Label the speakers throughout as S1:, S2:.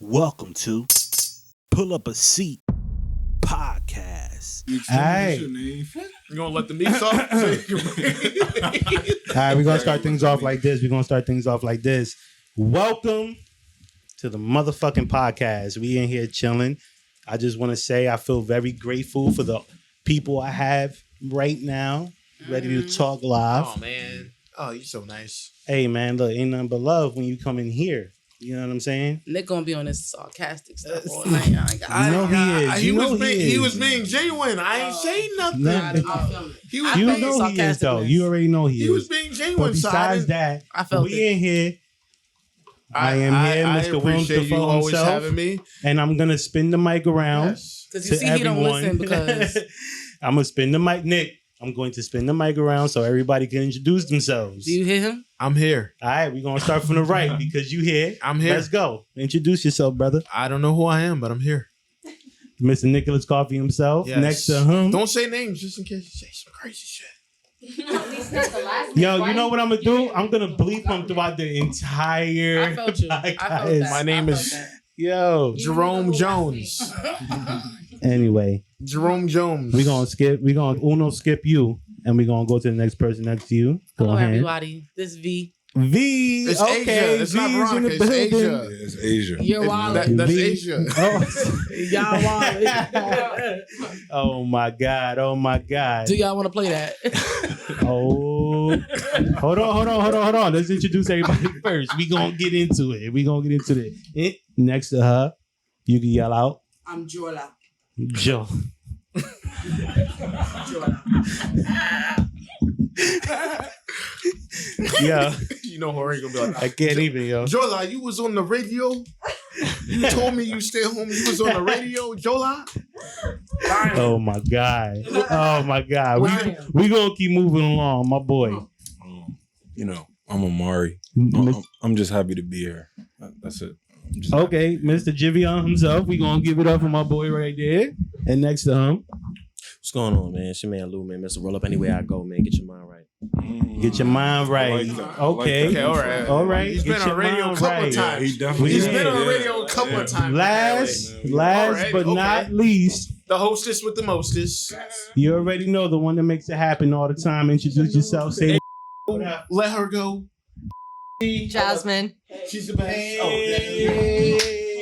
S1: Welcome to Pull Up a Seat Podcast.
S2: Hey.
S3: You gonna let the meat off?
S2: All right, we're gonna start things off like this. Welcome to the motherfucking podcast. We in here chilling. I just want to say I feel very grateful for the people I have right now, ready to talk live.
S3: Oh man. Oh, you're so nice.
S2: Hey man, look, ain't nothing but love when you come in here. You know what I'm saying?
S4: Nick gonna be on this sarcastic stuff all night. I
S2: know he is.
S3: He was being genuine. I ain't saying nothing. He was
S2: You
S3: being,
S2: know he is though. You already know he is.
S3: he was being genuine.
S2: But besides that,
S4: I felt
S2: we
S4: it.
S2: in here. I am here, Mr. Williams
S3: appreciate you
S2: Defoe
S3: always
S2: himself,
S3: having me.
S2: and I'm gonna spin the mic around.
S3: Yes.
S4: Because you
S2: to
S4: see he don't
S2: everyone.
S4: listen because
S2: I'm gonna spin the mic, Nick. I'm going to spin the mic around so everybody can introduce themselves.
S4: do you hear him?
S3: I'm here.
S2: All right, we're gonna start from the right because you here.
S3: I'm here.
S2: Let's go. Introduce yourself, brother.
S3: I don't know who I am, but I'm here.
S2: Mr. Nicholas Coffee himself.
S3: Yes.
S2: Next to him.
S3: Don't say names just in case you say some crazy shit.
S2: Yo, you know what I'm gonna do? I'm gonna bleep him throughout the entire
S4: I felt you. I felt
S2: podcast.
S4: that.
S3: My name
S4: I
S3: is-
S4: felt that.
S2: Yo.
S3: Jerome Jones.
S2: Anyway,
S3: Jerome Jones.
S2: we're gonna skip you, and we're gonna go to the next person next to you. Go
S4: Hello,
S2: ahead.
S4: everybody. This V.
S2: V.
S3: It's
S2: okay,
S3: Asia. It's not
S2: V's in
S3: Veronica.
S2: the
S3: It's
S2: building.
S3: Asia.
S5: It's Asia.
S4: You're wild.
S3: That's
S2: V.
S3: Asia.
S4: Y'all wild.
S2: Oh my God. Oh my God.
S4: Do y'all want to play that?
S2: Oh, hold on. Let's introduce everybody first. We gonna get into it. Next to her, you can yell out,
S4: I'm Jola.
S2: Joe. Yeah,
S3: You know Jorge gonna be like,
S2: I can't even, yo.
S3: Jola, you was on the radio. You told me you stay home. You was on the radio, Jola.
S2: Oh my God. We gonna keep moving along, my boy.
S5: You know, I'm Amari. I'm just happy to be here. That's it. I'm just
S2: Okay, Mr. Jivion himself. We gonna give it up for my boy right there. And next to him,
S6: What's going on, man? It's your man Lou, man. Mr. Roll Up Anywhere I Go, man. Get your mind right.
S5: happy.
S2: get your mind right.
S5: I like that.
S2: Okay.
S3: Okay, all right.
S2: All right.
S3: He's been
S2: Get
S3: on
S2: your
S3: radio a
S2: mind
S3: couple
S2: right.
S3: of times.
S5: He definitely
S3: He's
S2: Yeah.
S3: been on
S5: yeah.
S3: radio a couple of times.
S2: Last
S3: Alright,
S2: but
S3: okay.
S2: not least,
S3: The hostess with the mostest.
S2: you already know the one that makes it happen all the time. Introduce yourself. Say
S3: Let her go.
S7: Jasmine.
S3: She's the best.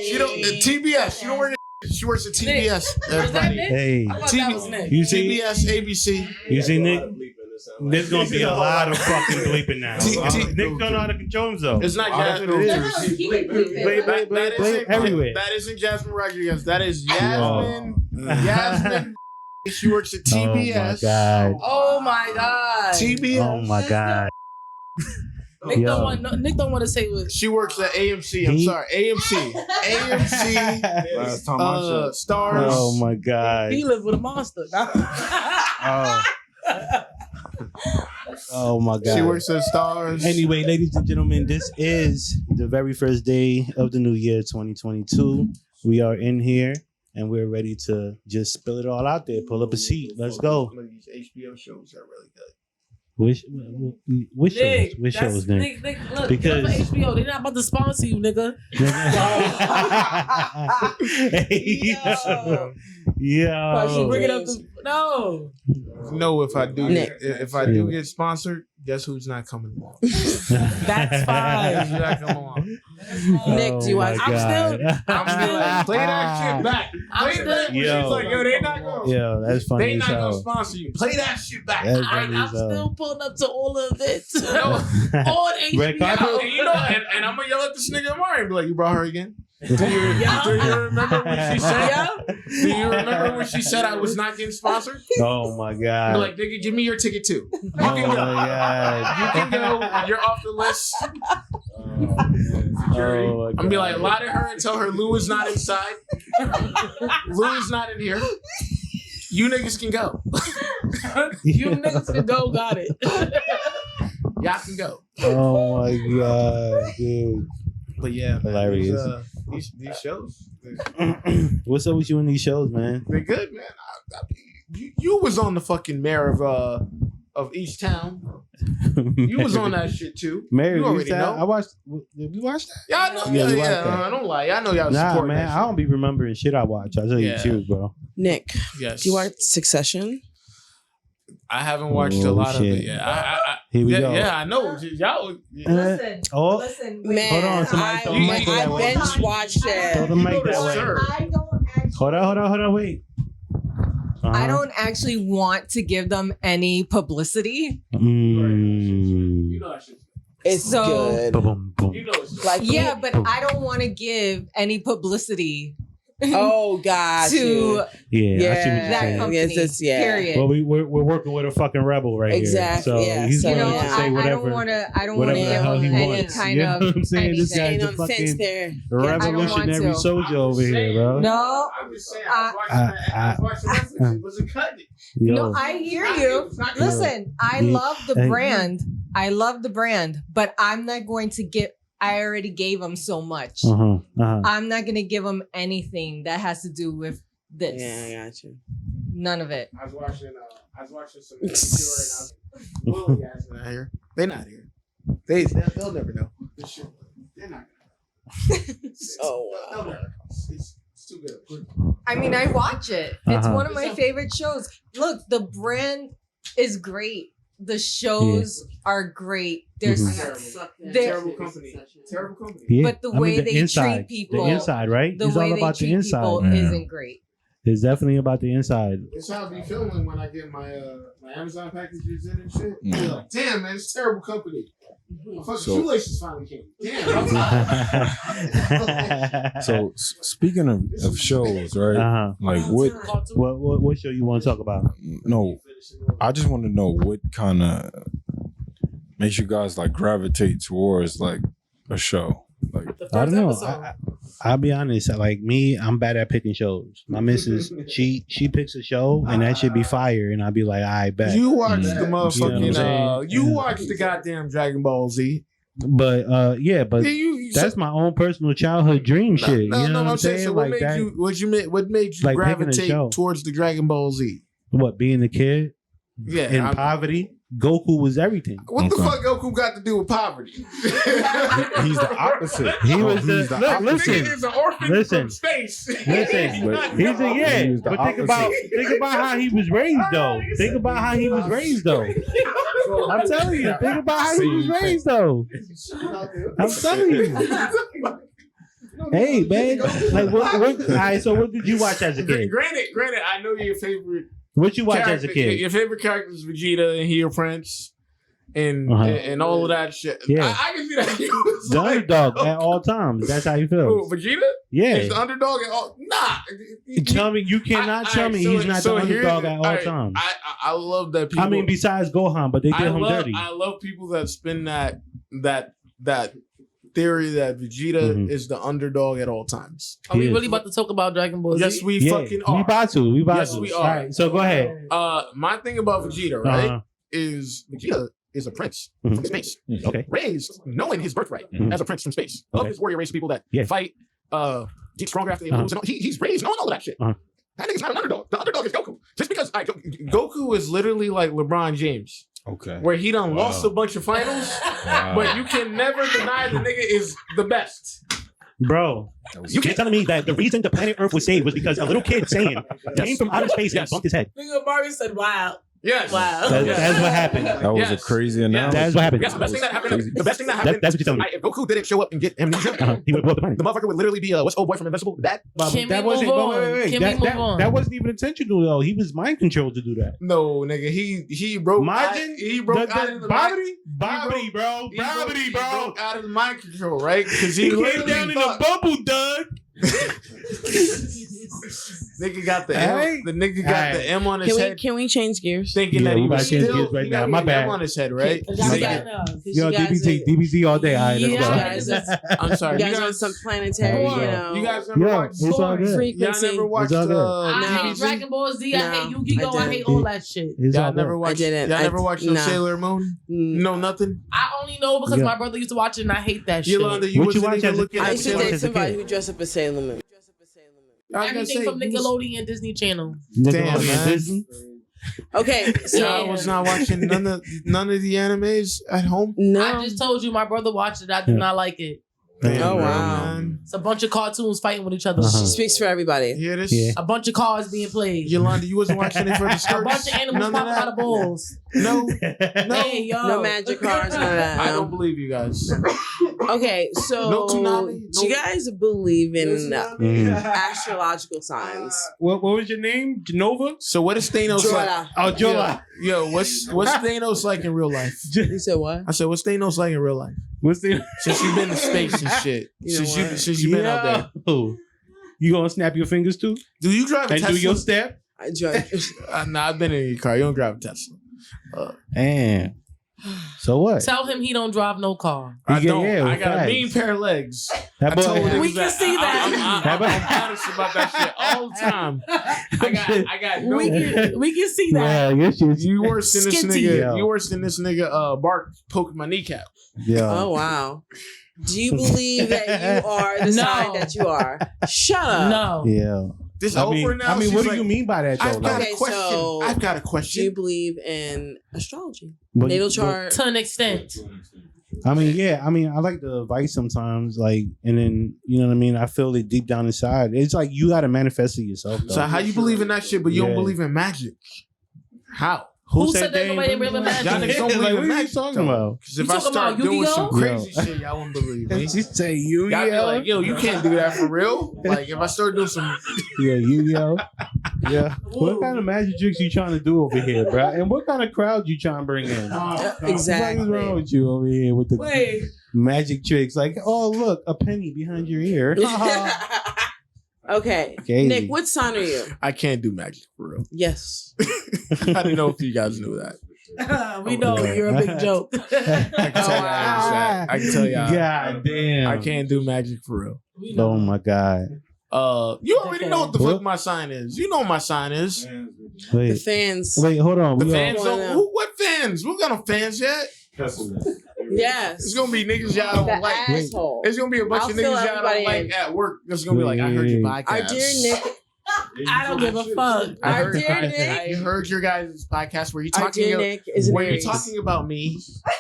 S3: She don't. TBS. She don't work. She works at TBS. Everybody.
S2: hey.
S4: I thought that was Nick.
S2: You see,
S3: TBS, ABC.
S2: you see, Nick. There's gonna be a lot of fucking bleeping now. Nick don't know how to control himself.
S3: It's not
S2: That's what
S3: Jasmine.
S2: it is. Bleep everywhere.
S3: That isn't Jasmine Rodriguez. That is Yasmin. Yasmin. She works at TBS.
S2: Oh my God.
S4: Oh my God.
S3: TBS.
S2: Oh my God.
S4: Nick
S2: Yo.
S4: don't want to say what.
S3: She works at AMC. I'm sorry, AMC. AMC.
S5: Last time I checked.
S3: Stars.
S2: Oh my God.
S4: He lived with a monster.
S2: Oh. Oh my God.
S3: She works at Stars.
S2: Anyway, ladies and gentlemen, this is the very first day of the new year, 2022. We are in here and we're ready to just spill it all out there. Pull up a seat. Let's go.
S3: Some of these HBO shows are really good.
S2: Which shows?
S4: Nick,
S2: Which
S4: that's-
S2: shows, Nick?
S4: Nick, look,
S2: Because-
S4: because HBO, they're not about to sponsor you, nigga.
S2: Yeah.
S4: She bring it up to no.
S3: No, if I do,
S7: Nick.
S3: if I do get sponsored, guess who's not coming along?
S4: That's fine.
S3: Who's not coming along?
S7: Nick, do you watch-
S4: I'm still-
S3: I'm still like, play that shit back.
S4: I'm
S3: Play that.
S2: Yo.
S3: She's like, yo, they not going.
S2: Yo, that's funny
S3: They
S2: as
S3: not gonna
S2: hell.
S3: sponsor you. Play that shit back.
S2: That's
S4: I'm
S2: funny as hell.
S4: still pulling up to all of it.
S3: No.
S4: On HBO.
S2: Red carpet?
S3: And you know, and I'm gonna yell at this nigga Amari and be like, you brought her again? Do you
S4: Yeah.
S3: remember when she said?
S4: Yeah.
S3: Do you remember when she said I was not getting sponsored?
S2: Oh my
S3: Be
S2: God.
S3: like, nigga, give me your ticket too. You
S2: Oh
S3: can
S2: my
S3: go.
S2: God.
S3: You can go. You're off the list.
S2: Oh,
S3: I'm gonna be like, lie to her and tell her Lou is not inside. Lou is not in here. You niggas can go.
S4: You niggas can go, got it.
S3: Y'all can go.
S2: Oh my God, dude.
S3: But yeah, man,
S2: Hilarious.
S3: These shows,
S2: What's up with you in these shows, man?
S3: they're good, man. You was on the fucking mayor of each town. You was on that shit too.
S2: Mary,
S3: you already
S2: said,
S3: know.
S2: I watched. Did we watch that?
S3: Yeah, I know.
S2: Yeah,
S3: Yeah,
S2: we watched that.
S3: I don't lie. I know y'all was
S2: Nah,
S3: supporting
S2: man,
S3: that
S2: I don't be remembering shit I watch. I tell you
S3: Yeah.
S2: the truth, bro.
S4: Nick,
S3: shit. Yes.
S4: do you watch Succession?
S3: I haven't watched a
S2: Oh,
S3: lot of
S2: shit.
S3: it yet.
S2: Here we
S3: Yeah,
S2: go.
S3: yeah, I know. Y'all.
S7: Listen,
S2: Oh.
S7: listen.
S4: Man,
S2: Hold on, somebody throw the mic
S4: I
S2: that way.
S4: binge watched
S2: Throw
S4: it.
S2: the mic that way.
S3: Sir.
S7: I don't actually.
S2: Hold on, wait.
S7: I don't actually want to give them any publicity.
S3: You
S2: Mm.
S3: know that shit.
S4: It's
S7: So-
S4: good.
S2: Boom, boom.
S3: You know it's
S4: Like
S7: Yeah, but I don't want to give any publicity
S4: oh god,
S7: to
S2: Yeah, I see what you're
S7: that
S2: saying.
S7: company.
S4: Yes, it's- yeah.
S7: Period.
S2: Well, we're working with a fucking rebel right
S4: Exactly,
S2: here. So
S4: yeah,
S2: he's
S4: so,
S2: going
S7: you know,
S2: to
S4: yeah.
S2: say
S7: I
S2: whatever,
S7: don't want to. I don't want
S2: whatever
S7: to
S2: the
S7: give
S2: hell he
S7: them any
S2: wants.
S7: kind
S2: You know
S7: of.
S2: what I'm saying? This
S7: anything.
S4: Ain't
S2: guy's
S4: on
S2: a
S4: the fence
S2: fucking
S4: there.
S2: revolutionary
S7: to.
S2: soldier over here, bro.
S7: No,
S3: I'm just saying.
S7: I-
S3: I was watching Netflix. It wasn't cutting it.
S2: Yo.
S7: no, I hear you. Listen, I
S2: Yeah.
S7: love the
S2: Hey.
S7: brand. I love the brand, but I'm not going to give. I already gave them so much. I'm not going to give them anything that has to do with this.
S4: Yeah, I got you.
S7: None of it.
S3: I was watching some Insecure and I was Willie ass not here. They're not here. They'll never know. This shit, they're not gonna know.
S4: Oh,
S3: They'll
S4: wow.
S3: never know. It's too good.
S7: I mean, I watch it. It's
S2: Uh-huh.
S7: one of my favorite shows. Look, the brand is great. The shows are great. There's
S2: Mhm.
S3: Terrible company. Terrible company.
S2: Yeah.
S7: But the
S2: I mean,
S7: way
S2: the
S7: they
S2: inside,
S7: treat people-
S2: the inside, right?
S7: the
S2: It's
S7: way
S2: all
S7: they
S2: about the
S7: treat
S2: inside.
S7: people
S5: Yeah.
S7: isn't great.
S2: It's definitely about the inside.
S3: It's how I be feeling when I get my my Amazon packages in and shit.
S5: Mm.
S3: You're like, damn man, it's a terrible company. My fucking
S5: So-
S3: shoelaces finally came. Damn.
S5: So speaking of shows, right?
S2: Uh-huh.
S5: Like
S2: What show you want to talk about?
S5: No, I just want to know what kind of makes you guys like gravitate towards like a show. Like
S2: I don't know. I'll be honest. Like me, I'm bad at picking shows. My missus, she picks a show and that should be fire, and I'll be like, I bet.
S3: You watched the
S2: You know what I'm
S3: motherfucking
S2: saying?
S3: you
S2: Yeah.
S3: watched the goddamn Dragon Ball Z.
S2: But yeah, but
S3: Yeah, you
S2: that's my own personal childhood dream shit. You know what I'm saying?
S3: So what
S2: Like
S3: made
S2: that.
S3: you what made you
S2: Like picking a
S3: gravitate
S2: show.
S3: towards the Dragon Ball Z?
S2: What, being a kid
S3: Yeah.
S2: in
S3: I'm-
S2: poverty? Goku was everything.
S3: what the
S5: Okay.
S3: fuck Goku got to do with poverty?
S5: he's the opposite.
S2: He was
S5: he's
S2: the- look, listen.
S3: Nigga is an orphan
S2: Listen.
S3: from space.
S2: Listen,
S5: But-
S2: he's a yeah.
S5: He was the
S2: But think about how he was raised though. Think about how he was raised though. I'm telling you. Think about how he was raised though. I'm telling you. Hey man, like what? All right. So what did you watch as a kid?
S3: Granted, I know your favorite.
S2: What you watch as a
S3: character-
S2: kid?
S3: Your favorite character is Vegeta and Hero Prince, and
S2: Uh-huh.
S3: and all of that shit.
S2: Yeah.
S3: I can see that. You was
S2: The
S3: like,
S2: underdog at all times. That's how you
S3: Who,
S2: feel.
S3: Vegeta?
S2: Yeah.
S3: He's the underdog at all. Nah.
S2: Tell me you cannot tell me he's not the underdog at all times.
S3: I love that people.
S2: I mean, besides Gohan, but they did him dirty.
S3: I love people that spin that theory that Vegeta
S2: Mhm.
S3: is the underdog at all times.
S4: Are we
S2: He is.
S4: really about to talk about Dragon Ball Z?
S3: Yes, we
S2: Yeah,
S3: fucking
S2: we
S3: are.
S2: about to. We about
S3: Yes,
S2: to.
S3: we
S2: All
S3: are.
S2: right. So go ahead.
S3: My thing about Vegeta, right,
S2: Uh-huh.
S3: is Vegeta is a prince
S2: Mhm.
S3: from space,
S2: Okay.
S3: raised knowing his birthright
S2: Mhm.
S3: as a prince from space.
S2: Okay.
S3: Of his warrior race people that
S2: Yeah.
S3: fight, get stronger after they
S2: Uh-huh.
S3: lose. And all. He's raised knowing all of that shit.
S2: Uh-huh.
S3: That nigga's not an underdog. The underdog is Goku. Just because Goku is literally like LeBron James,
S5: Okay.
S3: where he done
S5: Wow.
S3: lost a bunch of finals,
S5: Wow.
S3: but you can never deny the nigga is the best.
S2: Bro,
S5: That was-
S2: you're telling me that the reason the planet Earth was saved was because a little kid Saiyan came from outer space and bumped his head.
S4: Nigga Mario said, "Wow,
S3: Yes.
S4: wow."
S2: That's what happened.
S5: That was a
S3: Yes.
S5: crazy
S3: Yes.
S5: analogy.
S2: That's what happened.
S3: Yes, the best thing that happened.
S5: Crazy.
S3: The best thing that happened.
S2: That's what you're telling me.
S3: If Goku didn't show up and get amnesia,
S2: He would blow up the planet.
S3: the motherfucker would literally be what's old boy from Invincible? That
S4: Can
S2: that
S4: we
S2: wasn't.
S4: move
S2: but
S4: on? Can
S2: That,
S4: we
S2: that,
S4: move on?
S2: that wasn't even intentional though. He was mind controlled to do that.
S3: no nigga. He broke.
S2: Imagine
S3: He broke out of the mind.
S2: Bobby, bro,
S3: He broke out of the mind control, right? Because he literally thought,
S2: bubble, Doug.
S3: nigga got the
S2: Hey.
S3: M, the nigga got
S2: Hey.
S3: the M on his head,
S4: Can we change gears?
S3: thinking
S2: Yeah,
S3: that
S2: we
S3: he
S2: about
S3: was
S2: to change
S3: still
S2: gears right
S3: he
S2: now.
S3: got
S2: My
S3: the
S2: bad.
S3: M on his head, right?
S4: You
S2: My
S4: guys
S2: bad.
S4: got-
S2: Yo,
S4: you guys
S2: DBZ, DBZ all day. All right,
S4: You
S2: let's
S4: guys,
S2: go.
S3: I'm sorry.
S4: you guys want some planetary,
S2: There you
S3: You guys never
S2: Yo,
S3: watched
S2: it's all
S3: Y'all
S2: good.
S4: frequency.
S3: never watched
S2: all good.
S4: I hate
S3: DBZ?
S4: Dragon Ball Z. I
S7: No,
S4: hate Yu-Gi-Oh.
S7: I
S4: I hate all that shit.
S2: It's all
S3: Y'all
S2: good.
S3: never watched.
S4: didn't.
S3: Y'all never watched no
S4: no.
S3: Sailor Moon?
S4: Mm.
S3: No, nothing.
S4: I only know because
S2: Yeah.
S4: my brother used to watch it, and I hate that shit.
S3: Yolanda, you
S2: What you
S3: wasn't
S2: watch
S3: even
S2: as a
S3: looking
S2: kid?
S4: I
S3: at
S4: used to
S2: Sailor
S4: date
S2: as a
S4: somebody
S2: kid.
S4: who dressed up as Sailor Moon.
S3: I was gonna
S4: Everything
S3: say,
S4: from
S3: you was-
S4: Nickelodeon and Disney Channel.
S3: Damn,
S2: Nickelodeon,
S3: man.
S2: Disney.
S8: Okay, so
S3: I was not watching none of the animes at home.
S8: no.
S4: I just told you my brother watched it. I did not like it.
S8: Oh, wow.
S3: Man.
S4: It's a bunch of cartoons fighting with each other.
S2: Uh-huh.
S8: Speaks for everybody.
S3: Hear this?
S2: Yeah.
S4: A bunch of cars being played.
S3: Yolanda, you wasn't watching it for the skirts?
S4: A bunch of animals
S3: None
S4: popping
S3: that?
S4: out of balls.
S3: No,
S4: Hey, yo.
S8: No magic cars, none of that.
S3: I
S8: no.
S3: don't believe you guys.
S8: Okay, so
S3: No tsunami,
S8: do you guys believe in
S2: Mm.
S8: astrological signs?
S2: What was your name? Genova?
S3: So what is Thanos like?
S8: Jorah.
S2: Oh, Jola.
S3: Yo, what's Thanos like in real life?
S8: You said what?
S3: I said, what's Thanos like in real life?
S2: What's the?
S3: Since you've been to space and shit.
S8: You know what?
S3: Since you've been out there.
S2: Yo. You gonna snap your fingers too
S3: Do you drive a
S2: and
S3: Tesla?
S2: do your step?
S8: I joined.
S3: Nah, I've been in your car. You don't drive a Tesla.
S2: And so what?
S4: Tell him he don't drive no car.
S3: I
S2: Yeah,
S3: don't.
S2: yeah,
S3: I got
S2: facts.
S3: a mean pair of legs.
S2: That
S3: I
S2: boy-
S3: told niggas
S4: We can see that.
S3: I'm honest about that shit all the time. I got no.
S4: We can see that.
S2: Yeah, yes, yes.
S3: You worse than this
S4: Skinty.
S3: nigga.
S2: Yeah.
S3: You worse than this nigga. Bark poking my kneecap.
S2: Yeah.
S8: Oh wow. Do you believe that you are the
S4: No.
S8: sign that you are? Shut up.
S4: No.
S2: Yeah.
S3: This
S2: I
S3: over
S2: mean,
S3: now.
S2: what
S3: She's
S2: do
S3: like,
S2: you mean by that, though?
S3: I've got
S2: Like,
S8: Okay,
S3: a question.
S8: so-
S3: I've got a
S8: Do you
S3: question.
S8: believe in astrology?
S2: but-
S8: Natal
S2: but-
S8: chart?
S4: To an extent.
S2: I mean, yeah. I mean, I like the advice sometimes, like, and then you know what I mean. I feel it deep down inside. It's like you got to manifest it yourself. Though.
S3: So how you believe in that shit, but you
S2: Yeah.
S3: don't believe in magic? How?
S4: Who said that nobody
S2: ain't
S4: believe in magic?
S3: Y'all niggas don't
S2: Like,
S3: believe
S2: what
S3: in
S2: are you
S3: magic.
S2: talking about?
S3: Because if
S4: You
S3: I
S4: talking
S3: start
S4: about
S3: doing
S4: Yu-Gi-Oh?
S3: some crazy shit, y'all won't believe me.
S2: She say you,
S3: Y'all be like, yo, you can't do that for real. Like if I start doing some,
S2: yeah, Yu-Gi-Oh. Yeah. What kind of magic tricks you trying to do over here, bro? And what kind of crowd you trying to bring in?
S8: Exactly.
S2: What's wrong with you over here with the
S4: Wait.
S2: magic tricks? Like, oh look, a penny behind your ear.
S8: Okay.
S2: Okay.
S8: Nick, what sign are you?
S3: I can't do magic for real.
S8: Yes.
S3: I didn't know if you guys knew that.
S4: We know you're a big joke.
S3: I can tell y'all that. I can tell y'all.
S2: God damn.
S3: I can't do magic for real.
S4: We know.
S2: Oh my god.
S3: You already know what the
S2: What?
S3: fuck my sign is. You know what my sign is.
S8: The
S2: Wait.
S8: fans.
S2: Wait, hold on.
S3: The
S2: We
S3: fans
S2: all-
S3: don't. What fans? We got no fans yet.
S8: Yes.
S3: It's gonna be niggas y'all
S8: The
S3: don't like.
S8: asshole.
S3: It's gonna be a bunch
S8: I'll
S3: of
S8: fill
S3: niggas y'all
S8: everybody
S3: don't like
S8: in.
S3: at work. That's gonna be like, I heard your podcast.
S8: Our dear Nick.
S4: I don't give a fuck.
S3: I
S8: Our
S3: heard,
S8: dear
S3: I
S8: Nick.
S3: heard your guys' podcast where you
S8: Our
S3: talking
S8: dear
S3: about,
S8: Nick is an
S3: where you
S8: Aries.
S3: talking about me.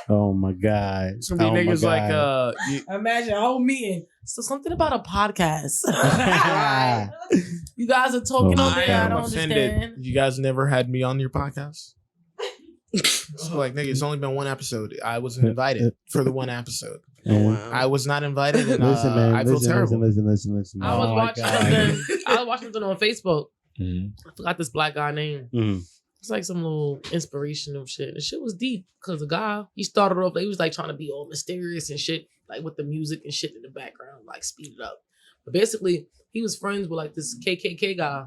S2: Oh my god.
S3: It's gonna be
S2: Oh my
S3: niggas like
S2: God.
S4: Imagine a whole meeting. So something about a podcast.
S8: Right.
S4: You guys are talking
S2: Oh,
S4: on there. I
S3: am
S4: don't
S3: offended.
S4: understand.
S3: You guys never had me on your podcast. So like, nigga, it's only been one episode. I wasn't invited for the one episode.
S2: And-
S3: I was not invited, and
S2: Listen, man.
S3: I feel
S2: listen,
S3: terrible.
S2: listen.
S4: I was
S2: Oh, my
S4: watching
S2: God.
S4: something. I was watching something on Facebook.
S2: Mhm.
S4: I forgot this black guy name.
S2: Mhm.
S4: It's like some little inspirational shit. The shit was deep because the guy, he started off, he was like trying to be all mysterious and shit, like with the music and shit in the background, like speed it up. But basically, he was friends with like this KKK guy.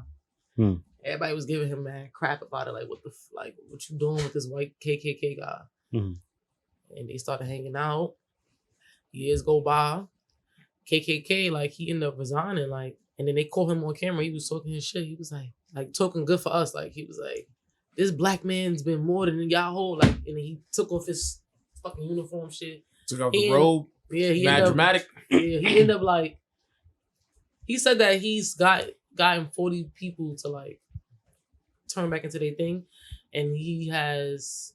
S2: Hmm.
S4: Everybody was giving him mad crap about it, like like what you doing with this white KKK guy?
S2: Hmm.
S4: And they started hanging out. Years go by. KKK, like he ended up resigning, like, and then they called him on camera. He was talking his shit. He was like talking good for us. Like he was like, this black man's been more than y'all whole. Like, and he took off his fucking uniform shit.
S3: Took off
S4: He-
S3: the robe.
S4: Yeah, he
S3: Mad
S4: ended up,
S3: dramatic.
S4: yeah, he ended up like, he said that he's gotten 40 people to like turn back into their thing, and he has.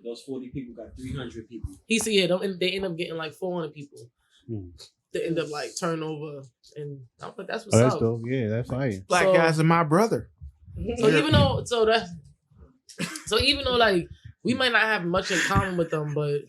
S6: Those 40 people got 300 people.
S4: He said, they end up getting like 400 people. They end up like turn over, and I'm like, that's what's
S2: Oh, that's
S4: up.
S2: dope. Yeah, that's fire.
S3: Black
S4: So-
S3: guys are my brother.
S4: So even though like we might not have much in common with them, but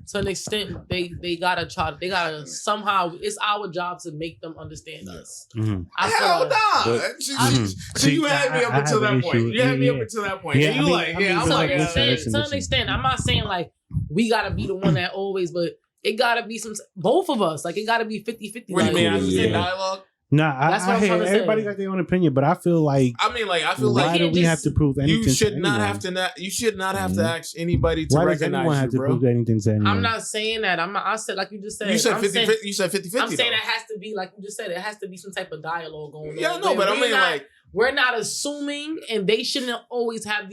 S4: to an extent, they gotta somehow. It's our job to make them understand us.
S2: Mhm.
S4: I feel
S3: Hell
S4: like-
S3: nah.
S2: But-
S3: See,
S2: Mhm.
S3: so you had me
S2: I
S3: up until
S2: have an
S3: that point.
S2: issue.
S3: You had me up
S2: Yeah.
S3: until that point.
S2: Yeah,
S3: And you
S2: I mean-
S3: like,
S2: I mean,
S3: yeah, I'm
S4: to
S2: like,
S3: like,
S2: listen,
S4: to an extent, I'm not saying like we gotta be the one that always, but it gotta be both of us. Like it gotta be 50-50.
S3: what do you mean? I
S4: Like,
S3: just
S5: Yeah.
S3: did dialogue.
S2: Nah,
S4: That's what
S2: I
S4: I'm
S2: hear
S4: trying to say.
S2: everybody got their own opinion, but I feel like
S3: I mean, like, I feel
S2: why
S3: like
S2: do
S4: can't
S2: we
S4: just-
S2: have to prove anything?
S3: you should
S2: to
S3: not
S2: anyone?
S3: have to. You should not have to
S2: Mhm.
S3: ask anybody to
S2: Why does anyone
S3: recognize
S2: have
S3: you,
S2: to
S3: bro.
S2: prove anything to anyone?
S4: I'm not saying that. I said like you just said.
S3: You said
S4: I'm
S3: 50.
S4: saying-
S3: You said 50-50.
S4: I'm saying
S3: though.
S4: it has to be like you just said. It has to be some type of dialogue going on.
S3: Yeah, I know,
S4: Where
S3: but I
S4: we're
S3: mean,
S4: not-
S3: like,
S4: we're not assuming, and they shouldn't always have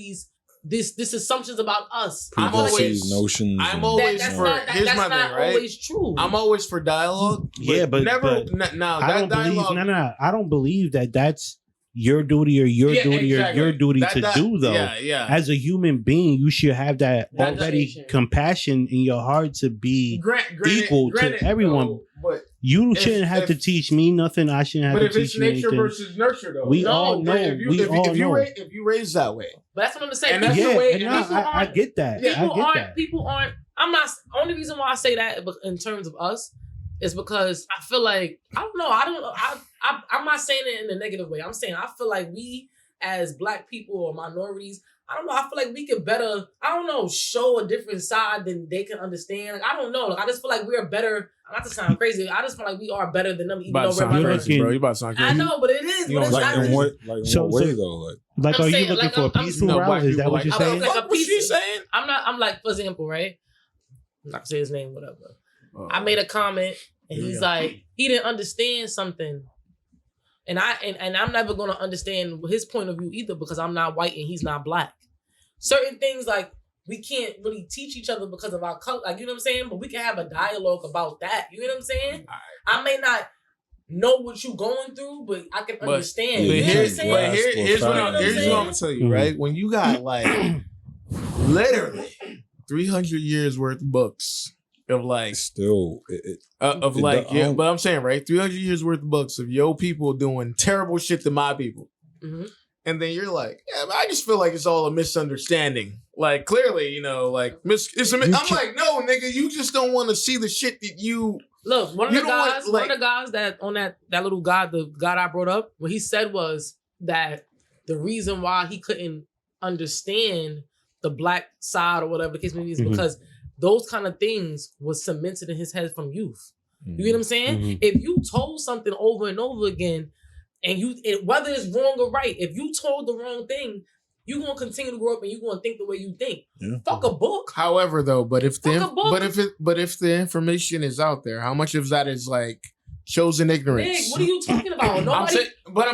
S4: this assumptions about us.
S3: I'm
S4: I feel like
S3: always-
S5: Preconceived notions.
S3: I'm
S5: and-
S3: always
S4: that's
S3: for.
S4: not,
S3: Here's
S4: that's
S3: my
S4: not
S3: thing, right?
S4: always true.
S3: I'm always for dialogue.
S2: Yeah, but-
S3: never.
S2: but
S3: Now
S2: I
S3: that
S2: don't believe.
S3: dialogue.
S2: No. I don't believe that. That's your duty or your
S3: Yeah,
S2: duty
S3: exactly.
S2: or your duty
S3: That-
S2: to
S3: that-
S2: do though.
S3: Yeah.
S2: As a human being, you should have that
S4: That
S2: already
S4: distinction.
S2: compassion in your heart to be equal to everyone.
S3: though, but
S2: You
S3: If-
S2: shouldn't have to
S3: if-
S2: teach me nothing. I shouldn't have
S3: if
S2: to
S3: it's
S2: teach you
S3: nature
S2: anything.
S3: versus nurture, though,
S2: We
S3: No,
S2: all
S3: but
S2: know.
S3: If you,
S2: We
S3: if,
S2: all
S3: if you
S2: know.
S3: if you raise that way,
S4: But that's what I'm saying.
S3: And that's
S2: Yeah,
S3: the way-
S2: and
S3: and
S2: no,
S3: people
S2: I get that.
S3: Yeah.
S2: I get that.
S4: People aren't. I'm not. Only reason why I say that in terms of us is because I feel like I don't know. I'm not saying it in a negative way. I'm saying I feel like we as Black people or minorities, I don't know. I feel like we could better, I don't know, show a different side than they can understand. Like, I don't know. Like, I just feel like we're better. Not to sound crazy. I just feel like we are better than them, even though we're
S2: sound
S4: minorities.
S2: crazy, bro.
S3: You about to sound
S4: I know, but it is.
S3: You
S4: But it's
S5: Like
S4: not.
S5: in what way though?
S2: Like,
S4: I'm
S2: are
S4: saying,
S2: you looking
S4: like,
S2: for a
S4: I'm-
S2: peaceful
S3: No,
S2: route?
S3: black
S2: Is that
S3: people
S2: what you're
S3: like-
S2: saying?
S4: Like a
S3: What she
S4: piece-
S3: saying?
S4: I'm like, for example, right? I'm not gonna say his name, whatever. I made a comment and he's like, he didn't understand something. And I'm never gonna understand his point of view either because I'm not white and he's not Black. Certain things like we can't really teach each other because of our color, like, you know what I'm saying? But we can have a dialogue about that. You know what I'm saying? I may not know what you're going through, but I can understand.
S5: Yeah,
S4: You know what I'm
S5: here's-
S4: saying?
S5: but
S3: here's what I'm gonna tell you,
S2: Mhm.
S3: right? When you got like literally 300 years worth of books of like
S5: Still,
S3: of
S5: it-
S3: like
S5: the-
S3: yeah, but I'm saying right, 300 years worth of books of yo people doing terrible shit to my people.
S4: Mhm.
S3: And then you're like, yeah, but I just feel like it's all a misunderstanding. Like clearly, you know, like I'm like, no, nigga, you just don't want to see the shit that you.
S4: Look, one of
S3: You
S4: the
S3: know what,
S4: guys,
S3: like-
S4: one of the guys that on that little guy, the guy I brought up, what he said was that the reason why he couldn't understand the Black side or whatever the case may be is
S2: Mhm.
S4: because those kind of things was cemented in his head from youth. You get what I'm saying?
S2: Mhm.
S4: If you told something over and over again, and whether it's wrong or right, if you told the wrong thing, you're gonna continue to grow up and you're gonna think the way you think.
S5: Yeah.
S4: Fuck a book.
S3: However, though, but if the
S4: Fuck a book.
S3: but if the information is out there, how much of that is like chosen ignorance?
S4: Nick, what are you talking about?
S3: I'm
S4: Nobody.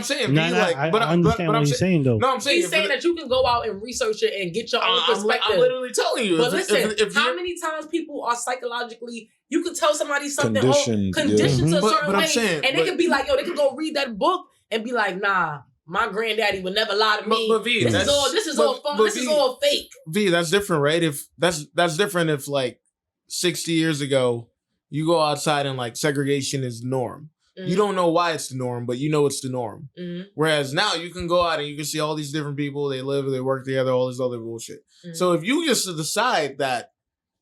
S3: saying,
S2: No,
S3: be
S2: no,
S3: like,
S2: I
S3: but
S2: understand what
S3: I'm
S2: you're saying though.
S3: No, I'm saying
S4: He's saying that you can go out and research it and get your own perspective.
S3: I'm literally telling you.
S4: But listen,
S3: if
S4: how
S3: you're-
S4: many times people are psychologically, you can tell somebody something
S5: Conditioned,
S4: conditioned to a
S3: But-
S4: certain
S3: but I'm
S4: way,
S3: saying,
S4: and they could be like, yo, they could go read that book and be like, nah, my granddaddy would never lie to me.
S3: But V,
S4: this is
S3: that's-
S4: all this is
S3: but-
S4: all fun.
S3: but
S4: This is
S3: V-
S4: all fake.
S3: V, that's different, right? If that's different if like 60 years ago, you go outside and like segregation is the norm. You don't know why it's the norm, but you know it's the norm.
S4: Mm-hmm.
S3: Whereas now you can go out and you can see all these different people, they live, they work together, all this other bullshit.
S4: Mhm.
S3: So if you just decide that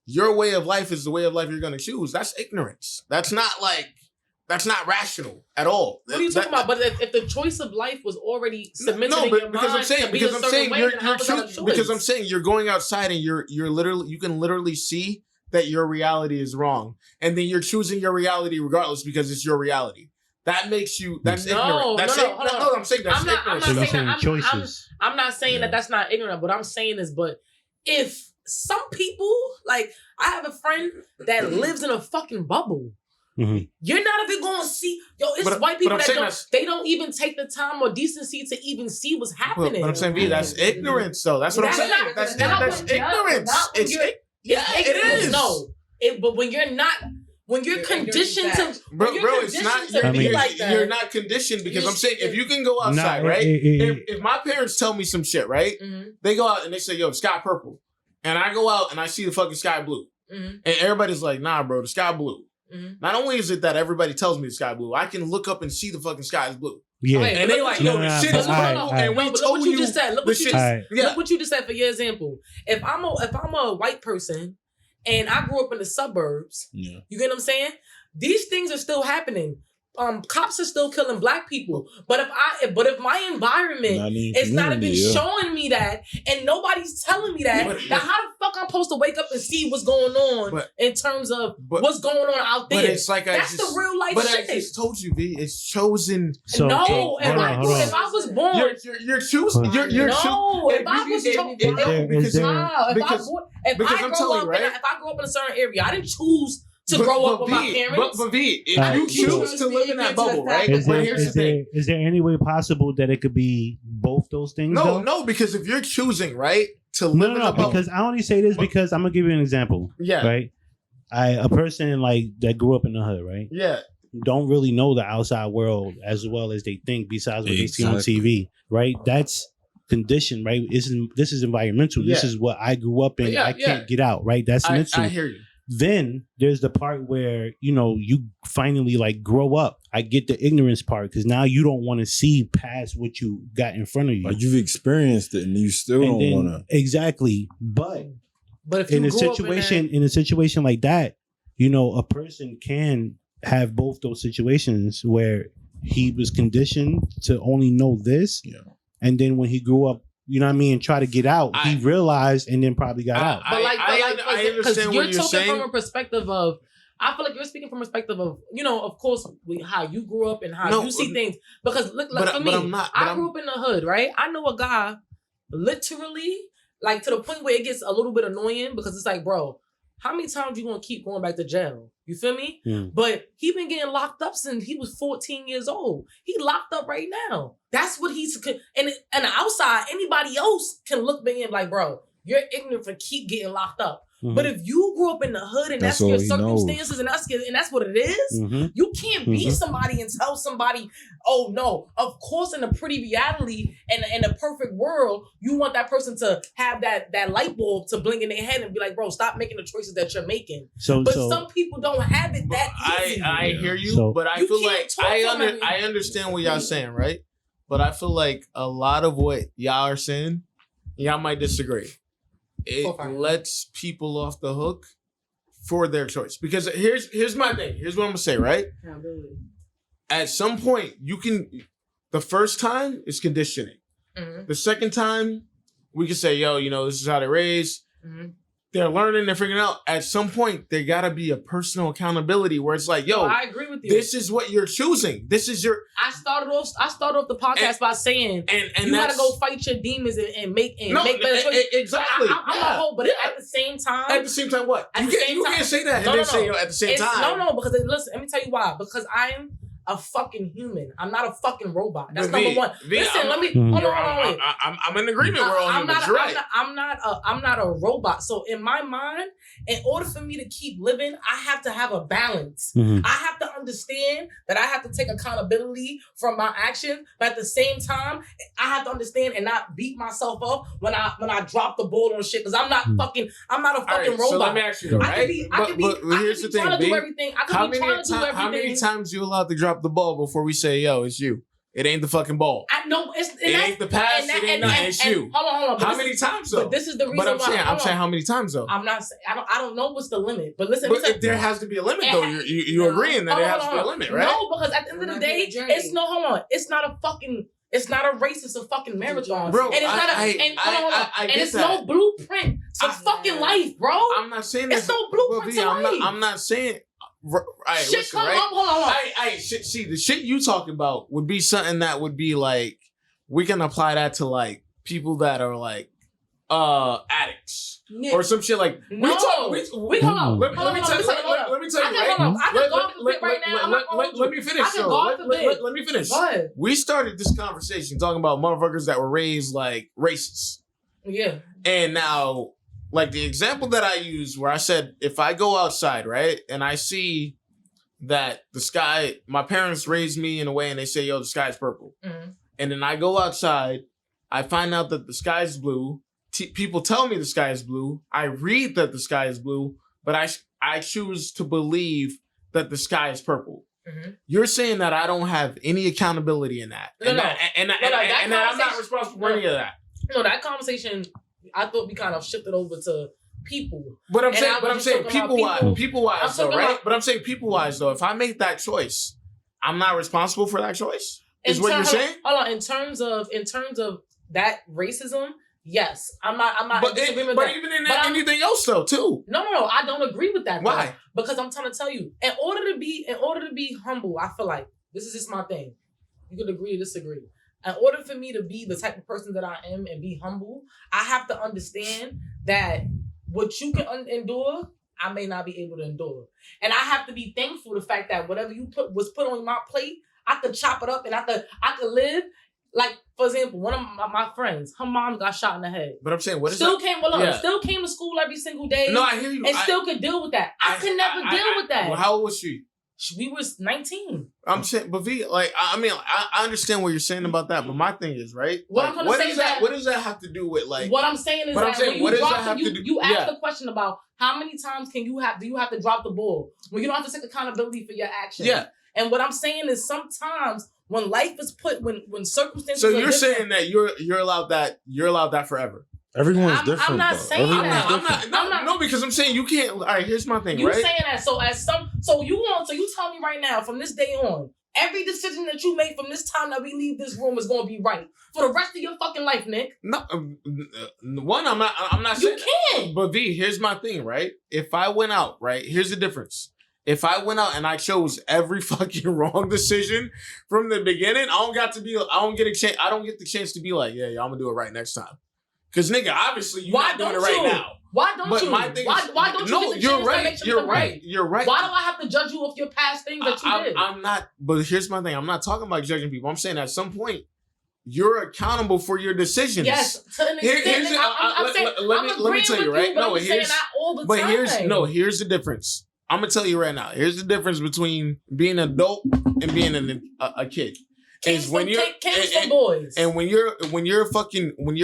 S3: your way of life is the way of life you're gonna choose, that's ignorance. That's not rational at all.
S4: What are you talking about? But if the choice of life was already cemented in your
S3: because
S4: mind
S3: I'm saying
S4: to be a certain way, then how was that a choice?
S3: because I'm saying you're going outside and you're literally you can literally see that your reality is wrong, and then you're choosing your reality regardless because it's your reality. That makes you that's ignorant. That's
S4: hold on.
S3: I'm saying that's
S4: I'm not
S3: ignorant.
S2: So you're
S4: saying
S2: saying
S4: that.
S2: choices.
S4: I'm not saying that that's not ignorant. What I'm saying is, but if some people, like, I have a friend that lives in a fucking bubble.
S2: Mhm.
S4: You're not even going to see, it's
S3: But-
S4: white
S3: but
S4: people
S3: I'm
S4: that
S3: saying
S4: they don't even take the time or decency to even see what's happening.
S3: But I'm saying, V, that's ignorance, though. That's what I'm
S4: That's
S3: saying.
S4: not-
S3: That's
S4: not
S3: ignorance.
S4: when
S3: It's
S4: you're-
S3: yeah, it
S4: ignorant.
S3: is.
S4: No, but when you're not, when you're conditioned to,
S3: Bro,
S4: when you're
S3: it's not.
S4: conditioned to
S2: I
S4: be
S2: mean-
S4: like that.
S3: You're not conditioned because
S4: You
S3: I'm saying if
S4: should-
S3: you can go outside,
S2: Nah,
S3: right?
S2: it-
S3: If my parents tell me some shit, right?
S4: Mhm,
S3: They go out and they say, "Yo, the sky purple," and I go out and I see the fucking sky blue,
S4: mhm,
S3: and everybody's like, "Nah, bro, the sky blue."
S4: mhm.
S3: Not only is it that everybody tells me the sky blue, I can look up and see the fucking sky is blue,
S2: Yeah.
S4: Okay,
S3: and they like, "Yo,
S2: Nah,
S3: the shit
S2: nah,
S3: is
S2: alright,
S3: blue,"
S2: alright.
S3: and we
S4: No, but look
S3: told
S4: what you just said. Look
S3: the
S4: what you
S3: shit.
S4: just
S2: Alright.
S3: Yeah,
S4: Look what you just said for your example. If I'm a white person and I grew up in the suburbs,
S5: Yeah.
S4: you get what I'm saying? These things are still happening. Cops are still killing Black people. But if my environment is not even showing me that, and nobody's telling me that, then how the fuck I'm supposed to wake up and see what's going on
S3: But-
S4: in terms of
S3: but-
S4: what's going on out there?
S3: but it's like
S4: That's the real life
S3: But
S4: shit.
S3: I just told you, V, it's chosen.
S2: So,
S4: no,
S2: hold
S4: if I was born,
S3: You're choosing. You're
S4: no, if I was
S2: Is there-
S4: Wow,
S3: because I'm telling you, right?
S4: if I grew up in a certain area, I didn't choose to grow up with my parents.
S3: But V, if
S2: Alright,
S3: you choose
S7: so-
S3: to live in that bubble, right?
S2: Is
S3: But
S2: there,
S3: here's
S2: is,
S3: the thing.
S2: there, is there any way possible that it could be both those things?
S3: No,
S2: though?
S3: no, because if you're choosing, right, to live
S2: No,
S3: in
S2: no,
S3: the bubble,
S2: because I only say this because I'm gonna give you an example.
S3: yeah,
S2: Right, a person like that grew up in the hood, right?
S3: yeah,
S2: don't really know the outside world as well as they think, besides what they see on TV, right? That's conditioned, right? This is environmental. This is what I grew up in. I can't get out, right? That's mental.
S3: I hear you.
S2: Then there's the part where, you finally like grow up. I get the ignorance part because now you don't want to see past what you got in front of you.
S5: Like you've experienced it and you still don't want to.
S2: Exactly. But
S4: if you
S2: in a situation like that, a person can have both those situations where he was conditioned to only know this. Yeah. And then when he grew up, try to get out, he realized and then probably got out.
S3: I understand what you're saying.
S4: From a perspective of, I feel like you're speaking from a perspective of, of course, how you grew up and how you see things. Because look, for me, I grew up in the hood, right? I know a guy, literally, like to the point where it gets a little bit annoying because it's like, bro, how many times you gonna keep going back to jail? You feel me? But he been getting locked up since he was 14 years old. He locked up right now. That's what he's, and the outside, anybody else can look back and like, bro, you're ignorant for keep getting locked up. But if you grew up in the hood and that's your circumstances and that's what it is, you can't be somebody and tell somebody, oh no. Of course, in a pretty reality and in a perfect world, you want that person to have that light bulb to blink in their head and be like, bro, stop making the choices that you're making. But some people don't have it that easy.
S3: I hear you, but I feel like I understand what y'all saying, right? But I feel like a lot of what y'all are saying, y'all might disagree. It lets people off the hook for their choice. Because here's my thing. Here's what I'm gonna say, right? At some point, the first time is conditioning. The second time, we can say, yo, this is how they raise. They're learning, they're figuring out. At some point, there gotta be a personal accountability where it's like, yo,
S4: I agree with you.
S3: This is what you're choosing. This is your.
S4: I started off the podcast by saying, and you gotta go fight your demons and make better choices.
S3: Exactly.
S4: I'm a whole, but at the same time,
S3: what? You can't say that and then say at the same time.
S4: No, because listen, let me tell you why. Because I'm a fucking human. I'm not a fucking robot. That's number one. Listen, let me hold on.
S3: I'm in agreement. We're all humans. You're right.
S4: I'm not a robot. So in my mind, in order for me to keep living, I have to have a balance. I have to understand that I have to take accountability from my actions, but at the same time, I have to understand and not beat myself up when I drop the ball on shit. Because I'm not a fucking robot.
S3: So let me ask you, right? But here's the thing, B. How many times you allowed to drop the ball before we say, yo, it's you? It ain't the fucking ball.
S4: It
S3: ain't the pass. It ain't nothing. It's you.
S4: Hold on.
S3: How many times though?
S4: But this is the reason why.
S3: I'm saying how many times though?
S4: I'm not saying. I don't know what's the limit. But listen.
S3: But there has to be a limit though. You agreeing that there has to be a limit, right?
S4: No, because at the end of the day, hold on. It's not a race. It's a fucking marathon,
S3: bro.
S4: And it's no blueprint to fucking life, bro.
S3: I'm not saying that.
S4: It's no blueprint to life.
S3: I'm not saying.
S4: Shit, come up, hold on.
S3: See, the shit you talking about would be something that would be like, we can apply that to like people that are like addicts or some shit like.
S4: No, hold on.
S3: Let me tell you, right? Let me finish. Let me finish. We started this conversation talking about motherfuckers that were raised like racist.
S4: Yeah.
S3: And now, like the example that I used where I said, if I go outside, right, and I see that the sky, my parents raised me in a way and they say, yo, the sky is purple. And then I go outside, I find out that the sky is blue. People tell me the sky is blue. I read that the sky is blue, but I choose to believe that the sky is purple. You're saying that I don't have any accountability in that. And that I'm not responsible for any of that.
S4: No, that conversation, I thought we kind of shifted over to people.
S3: But I'm saying people-wise though, right? But I'm saying people-wise though, if I make that choice, I'm not responsible for that choice? Is what you're saying?
S4: Hold on. In terms of that racism, yes. I'm not
S3: but even in anything else though, too.
S4: No, I don't agree with that.
S3: Why?
S4: Though, because I'm trying to tell you, in order to be humble, I feel like this is just my thing. You can agree or disagree. In order for me to be the type of person that I am and be humble, I have to understand that what you can endure, I may not be able to endure. And I have to be thankful the fact that whatever was put on my plate, I could chop it up and I could live. Like, for example, one of my friends, her mom got shot in the head.
S3: But I'm saying, what is
S4: still
S3: that?
S4: Still came to school every single day.
S3: No, I hear you.
S4: And still could deal with that. I could never deal with that.
S3: Well, how old was she?
S4: We was 19.
S3: I'm saying, but V, like, I mean, I understand what you're saying about that, but my thing is, right?
S4: What
S3: like,
S4: I'm gonna say is that.
S3: What does that have to do with, like?
S4: What I'm saying is that when you drop, you ask the question about how many times do you have to drop the ball when you don't have to take accountability for your actions.
S3: Yeah.
S4: And what I'm saying is sometimes when life is put when circumstances.
S3: So you're saying that you're allowed that forever.
S5: Everyone's different.
S4: I'm not saying that.
S3: I'm not, because I'm saying you can't. All right, here's my thing.
S4: You
S3: right?
S4: saying that so you tell me right now from this day on, every decision that you make from this time that we leave this room is going to be right for the rest of your fucking life, Nick.
S3: No, one, I'm not.
S4: You can.
S3: But V, here's my thing, right? If I went out, right, here's the difference. If I went out and I chose every fucking wrong decision from the beginning, I don't get the chance to be like, yeah, I'm gonna do it right next time. Cause nigga, obviously you're not doing it right now.
S4: Why don't you?
S3: My thing
S4: why don't you?
S3: No,
S4: get the
S3: you're
S4: chance
S3: right.
S4: To make
S3: You're right. You're right.
S4: Why do I have to judge you of your past things that you did?
S3: I'm not. But here's my thing. I'm not talking about judging people. I'm saying at some point you're accountable for your decisions.
S4: Yes, to an extent.
S3: Let me tell you, right? No, here's the difference. I'm gonna tell you right now. Here's the difference between being an adult and being a kid.
S4: Kids from boys.
S3: And when you're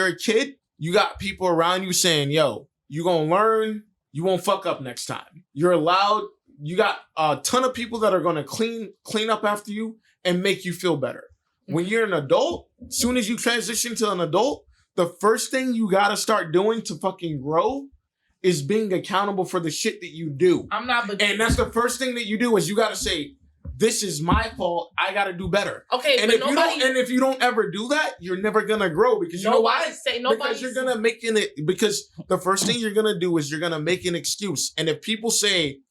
S3: a kid, you got people around you saying, "Yo, you gonna learn. You won't fuck up next time. You're allowed. You got a ton of people that are gonna clean up after you and make you feel better." When you're an adult, as soon as you transition to an adult, the first thing you gotta start doing to fucking grow is being accountable for the shit that you do. And that's the first thing that you do is you gotta say, this is my fault. I gotta do better.
S4: Okay,
S3: and if you don't ever do that, you're never gonna grow because you know why? Because you're gonna because the first thing you're gonna do is you're gonna make an excuse. And if people say,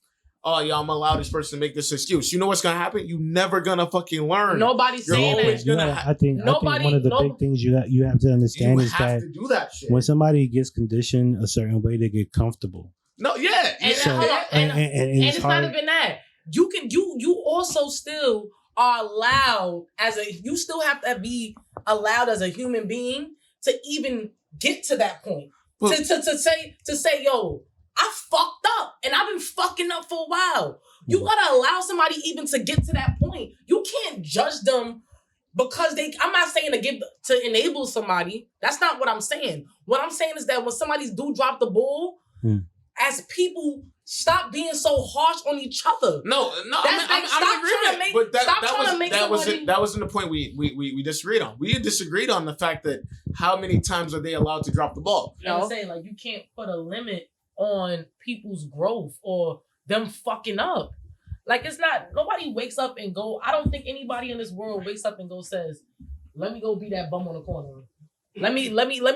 S3: "Oh yeah, I'm gonna allow this person to make this excuse," you know what's gonna happen? You never gonna fucking learn.
S4: Nobody's saying that.
S2: I think one of the big things you have to understand is that,
S3: to do that shit.
S2: when somebody gets conditioned a certain way, they get comfortable.
S3: No, yeah,
S4: and it's not even that. You also still are allowed you still have to be allowed as a human being to even get to that point. To say, yo, I fucked up and I've been fucking up for a while. You gotta allow somebody even to get to that point. You can't judge them because I'm not saying to enable somebody. That's not what I'm saying. What I'm saying is that when somebody's drop the ball, as people, stop being so harsh on each other.
S3: No, I'm in agreement. That wasn't the point we disagreed on. We disagreed on the fact that how many times are they allowed to drop the ball?
S4: I'm saying, like, you can't put a limit on people's growth or them fucking up. Like, it's not, nobody wakes up and I don't think anybody in this world wakes up and says, let me go be that bum on the corner. Let me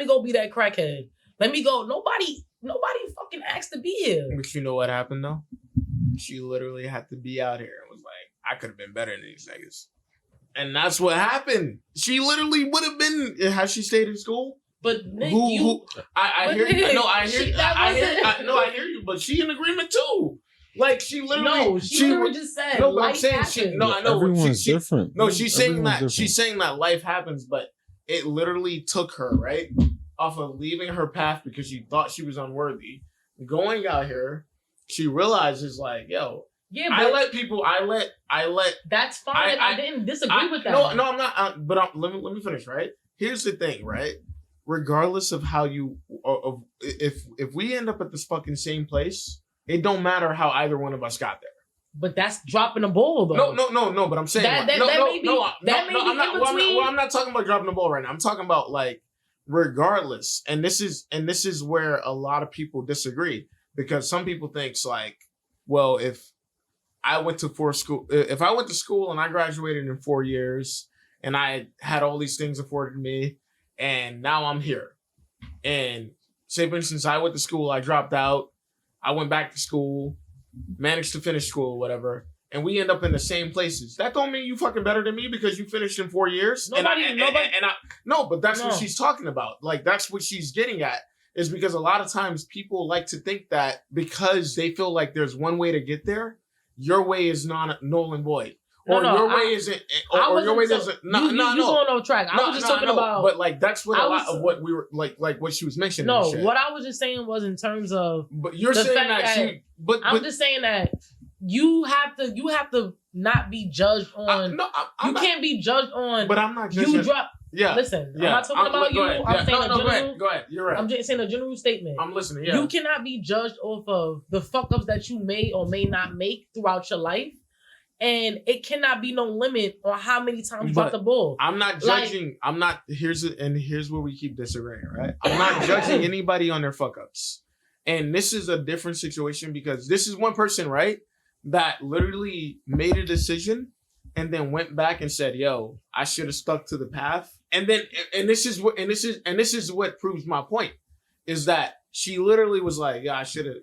S4: go be that crackhead. Let me go. Nobody fucking asked to be here.
S3: But you know what happened though? She literally had to be out here and was like, I could have been better than these niggas. And that's what happened. She literally would have been, has she stayed in school?
S4: But Nick,
S3: I hear you, but she in agreement too. Like she literally,
S4: she literally just said.
S3: No, but I'm saying I know.
S5: Everyone's different.
S3: No, she's saying that. She's saying that life happens, but it literally took her right off of leaving her path because she thought she was unworthy. Going out here, she realizes like, yo,
S4: yeah,
S3: but I let.
S4: That's fine. I didn't disagree with that.
S3: No, I'm not. But let me finish. Right. Here's the thing. Right. Regardless of how if we end up at this fucking same place, it don't matter how either one of us got there.
S4: But that's dropping the ball, though.
S3: No. But I'm saying I'm not talking about dropping the ball right now. I'm talking about like regardless, and this is where a lot of people disagree because some people thinks like, well, if I went to school and I graduated in 4 years and I had all these things afforded to me. And now I'm here. And say, for instance, I went to school, I dropped out, I went back to school, managed to finish school, whatever, and we end up in the same places. That don't mean you fucking better than me because you finished in 4 years. No, but that's what she's talking about. Like, that's what she's getting at, is because a lot of times people like to think that because they feel like there's one way to get there, your way is null and void. Or your way isn't. Or your way doesn't. No.
S4: You going off track. I was just talking about.
S3: But like that's what a lot of what we were like what she was mentioning.
S4: No, what I was just saying was in terms of.
S3: But you're saying that she. But
S4: I'm just saying that you have to not be judged on. You can't be judged on.
S3: But I'm not judging.
S4: You drop.
S3: Yeah.
S4: Listen, I'm not talking about you. I'm saying a general.
S3: Go ahead. You're right.
S4: I'm just saying a general statement.
S3: I'm listening. Yeah.
S4: You cannot be judged off of the fuck ups that you may or may not make throughout your life. And it cannot be no limit on how many times you drop the ball.
S3: I'm not judging. I'm not. Here's where we keep disagreeing, right? I'm not judging anybody on their fuck ups. And this is a different situation because this is one person, right, that literally made a decision and then went back and said, "Yo, I should have stuck to the path." And this is what proves my point is that she literally was like, "Yeah, I should have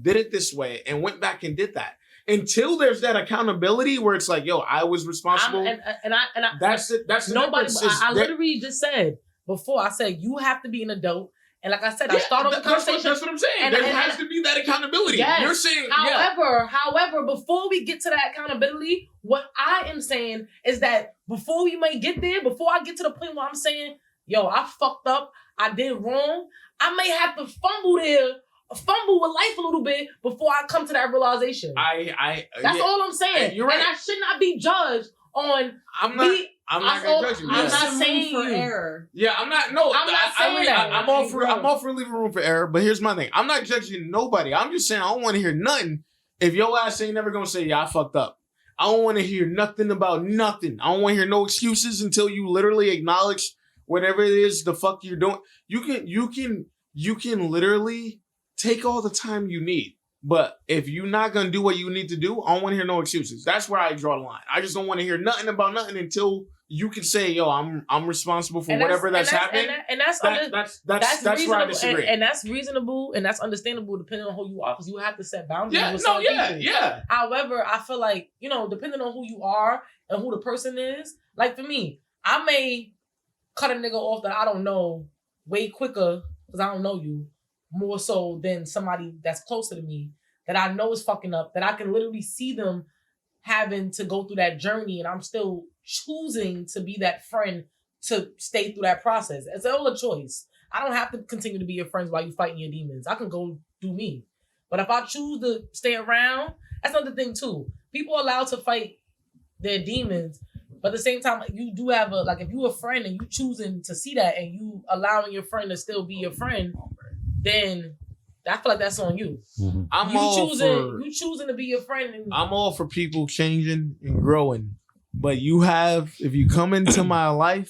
S3: did it this way," and went back and did that. Until there's that accountability where it's like, yo, I was responsible. That's
S4: nobody. I literally just said before. I said you have to be an adult, and like I said, I started the conversation.
S3: That's what I'm saying. There has to be that accountability.
S4: Yes.
S3: You're saying,
S4: however, before we get to that accountability, what I am saying is that before we may get there, before I get to the point where I'm saying, yo, I fucked up, I did wrong, I may have to fumble with life a little bit before I come to that realization. That's all I'm saying.
S3: You're right.
S4: And I should not be judged on.
S3: I'm not gonna judge you.
S4: I'm not saying
S7: for error.
S3: Yeah, I'm not. No,
S4: I'm not saying that.
S3: I'm all for leaving room for error. But here's my thing. I'm not judging nobody. I'm just saying I don't want to hear nothing. If your ass ain't never gonna say, "Yeah, I fucked up," I don't want to hear nothing about nothing. I don't want to hear no excuses until you literally acknowledge whatever it is the fuck you're doing. You can literally take all the time you need. But if you're not going to do what you need to do, I don't want to hear no excuses. That's where I draw the line. I just don't want to hear nothing about nothing until you can say, yo, I'm responsible for whatever that's happening. That's where I disagree.
S4: And that's reasonable and that's understandable depending on who you are because you have to set boundaries with
S3: people.
S4: Yeah. However, I feel like, depending on who you are and who the person is, like for me, I may cut a nigga off that I don't know way quicker because I don't know you. More so than somebody that's closer to me that I know is fucking up, that I can literally see them having to go through that journey and I'm still choosing to be that friend to stay through that process. It's all a choice. I don't have to continue to be your friends while you fighting your demons. I can go do me. But if I choose to stay around, that's another thing too. People are allowed to fight their demons, but at the same time, you do have if you're a friend and you choosing to see that and you allowing your friend to still be your friend, then I feel like that's on you.
S3: Mm-hmm.
S4: You choosing to be your friend. And
S3: I'm all for people changing and growing. But if you come into my life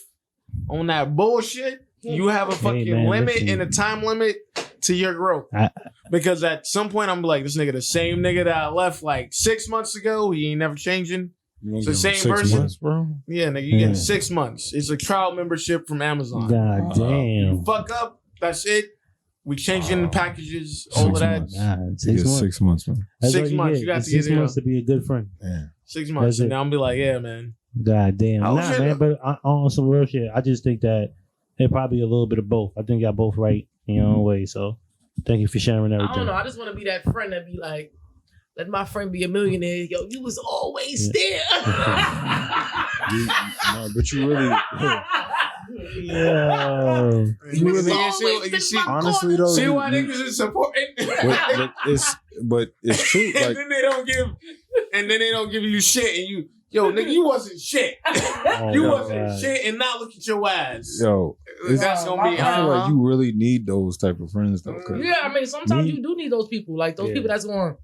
S3: on that bullshit, you have a fucking limit and a time limit to your growth. Because at some point I'm like, this nigga, the same nigga that I left like 6 months ago, he ain't never changing. It's the same person.
S5: Months, bro?
S3: Yeah, nigga, you getting 6 months. It's a trial membership from Amazon.
S2: God damn.
S3: You fuck up, that's it. We changing the packages, all of that.
S5: 6 months, man.
S3: 6 months. You got to get
S2: 6 months to be a good friend.
S5: Yeah.
S3: 6 months. And I'm be like, yeah, man.
S2: God damn. Man, but on some real shit, I just think that it probably a little bit of both. I think y'all both right in your own way. So thank you for sharing everything.
S4: I don't know. I just want to be that friend that be like, let my friend be a millionaire. Yo, you was always there.
S5: But you really...
S2: Yeah.
S3: You see,
S5: honestly though,
S3: see why niggas is supporting.
S5: but it's true. Like,
S3: and then they don't give you shit, and nigga, you wasn't shit. You wasn't shit, and now look at your ass.
S5: Yo,
S3: that's gonna be.
S5: I feel like you really need those type of friends though.
S4: Yeah, I mean, sometimes you do need those people, like those people that's going.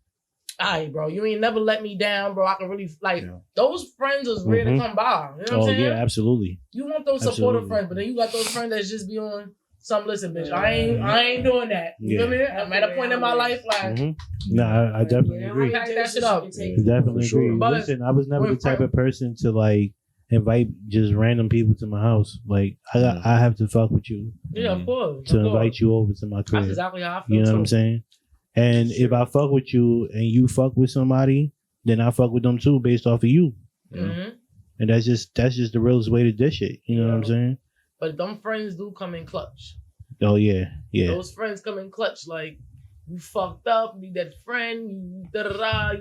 S4: All right, bro, you ain't never let me down, bro. I can really those friends is rare to come by. You know what I'm saying?
S2: Yeah, absolutely.
S4: You want those supportive friends, but then you got those friends that just be on some listen, bitch. I ain't doing that. You know what I mean? I'm at a point in my life like
S2: No, I definitely agree.
S4: Pack that shit up.
S2: Definitely agree.
S4: But
S2: listen, I was never the type of person to like invite just random people to my house. Like I have to fuck with you.
S4: Yeah, of course.
S2: To invite you over to my crib.
S4: That's exactly how I feel.
S2: You know what I'm saying? And if I fuck with you and you fuck with somebody, then I fuck with them too based off of you.
S4: Mm-hmm.
S2: And that's just the realest way to dish it. You know what I'm saying?
S4: But them friends do come in clutch.
S2: Oh yeah.
S4: Those friends come in clutch. Like you fucked up, you that friend, you da-da-da,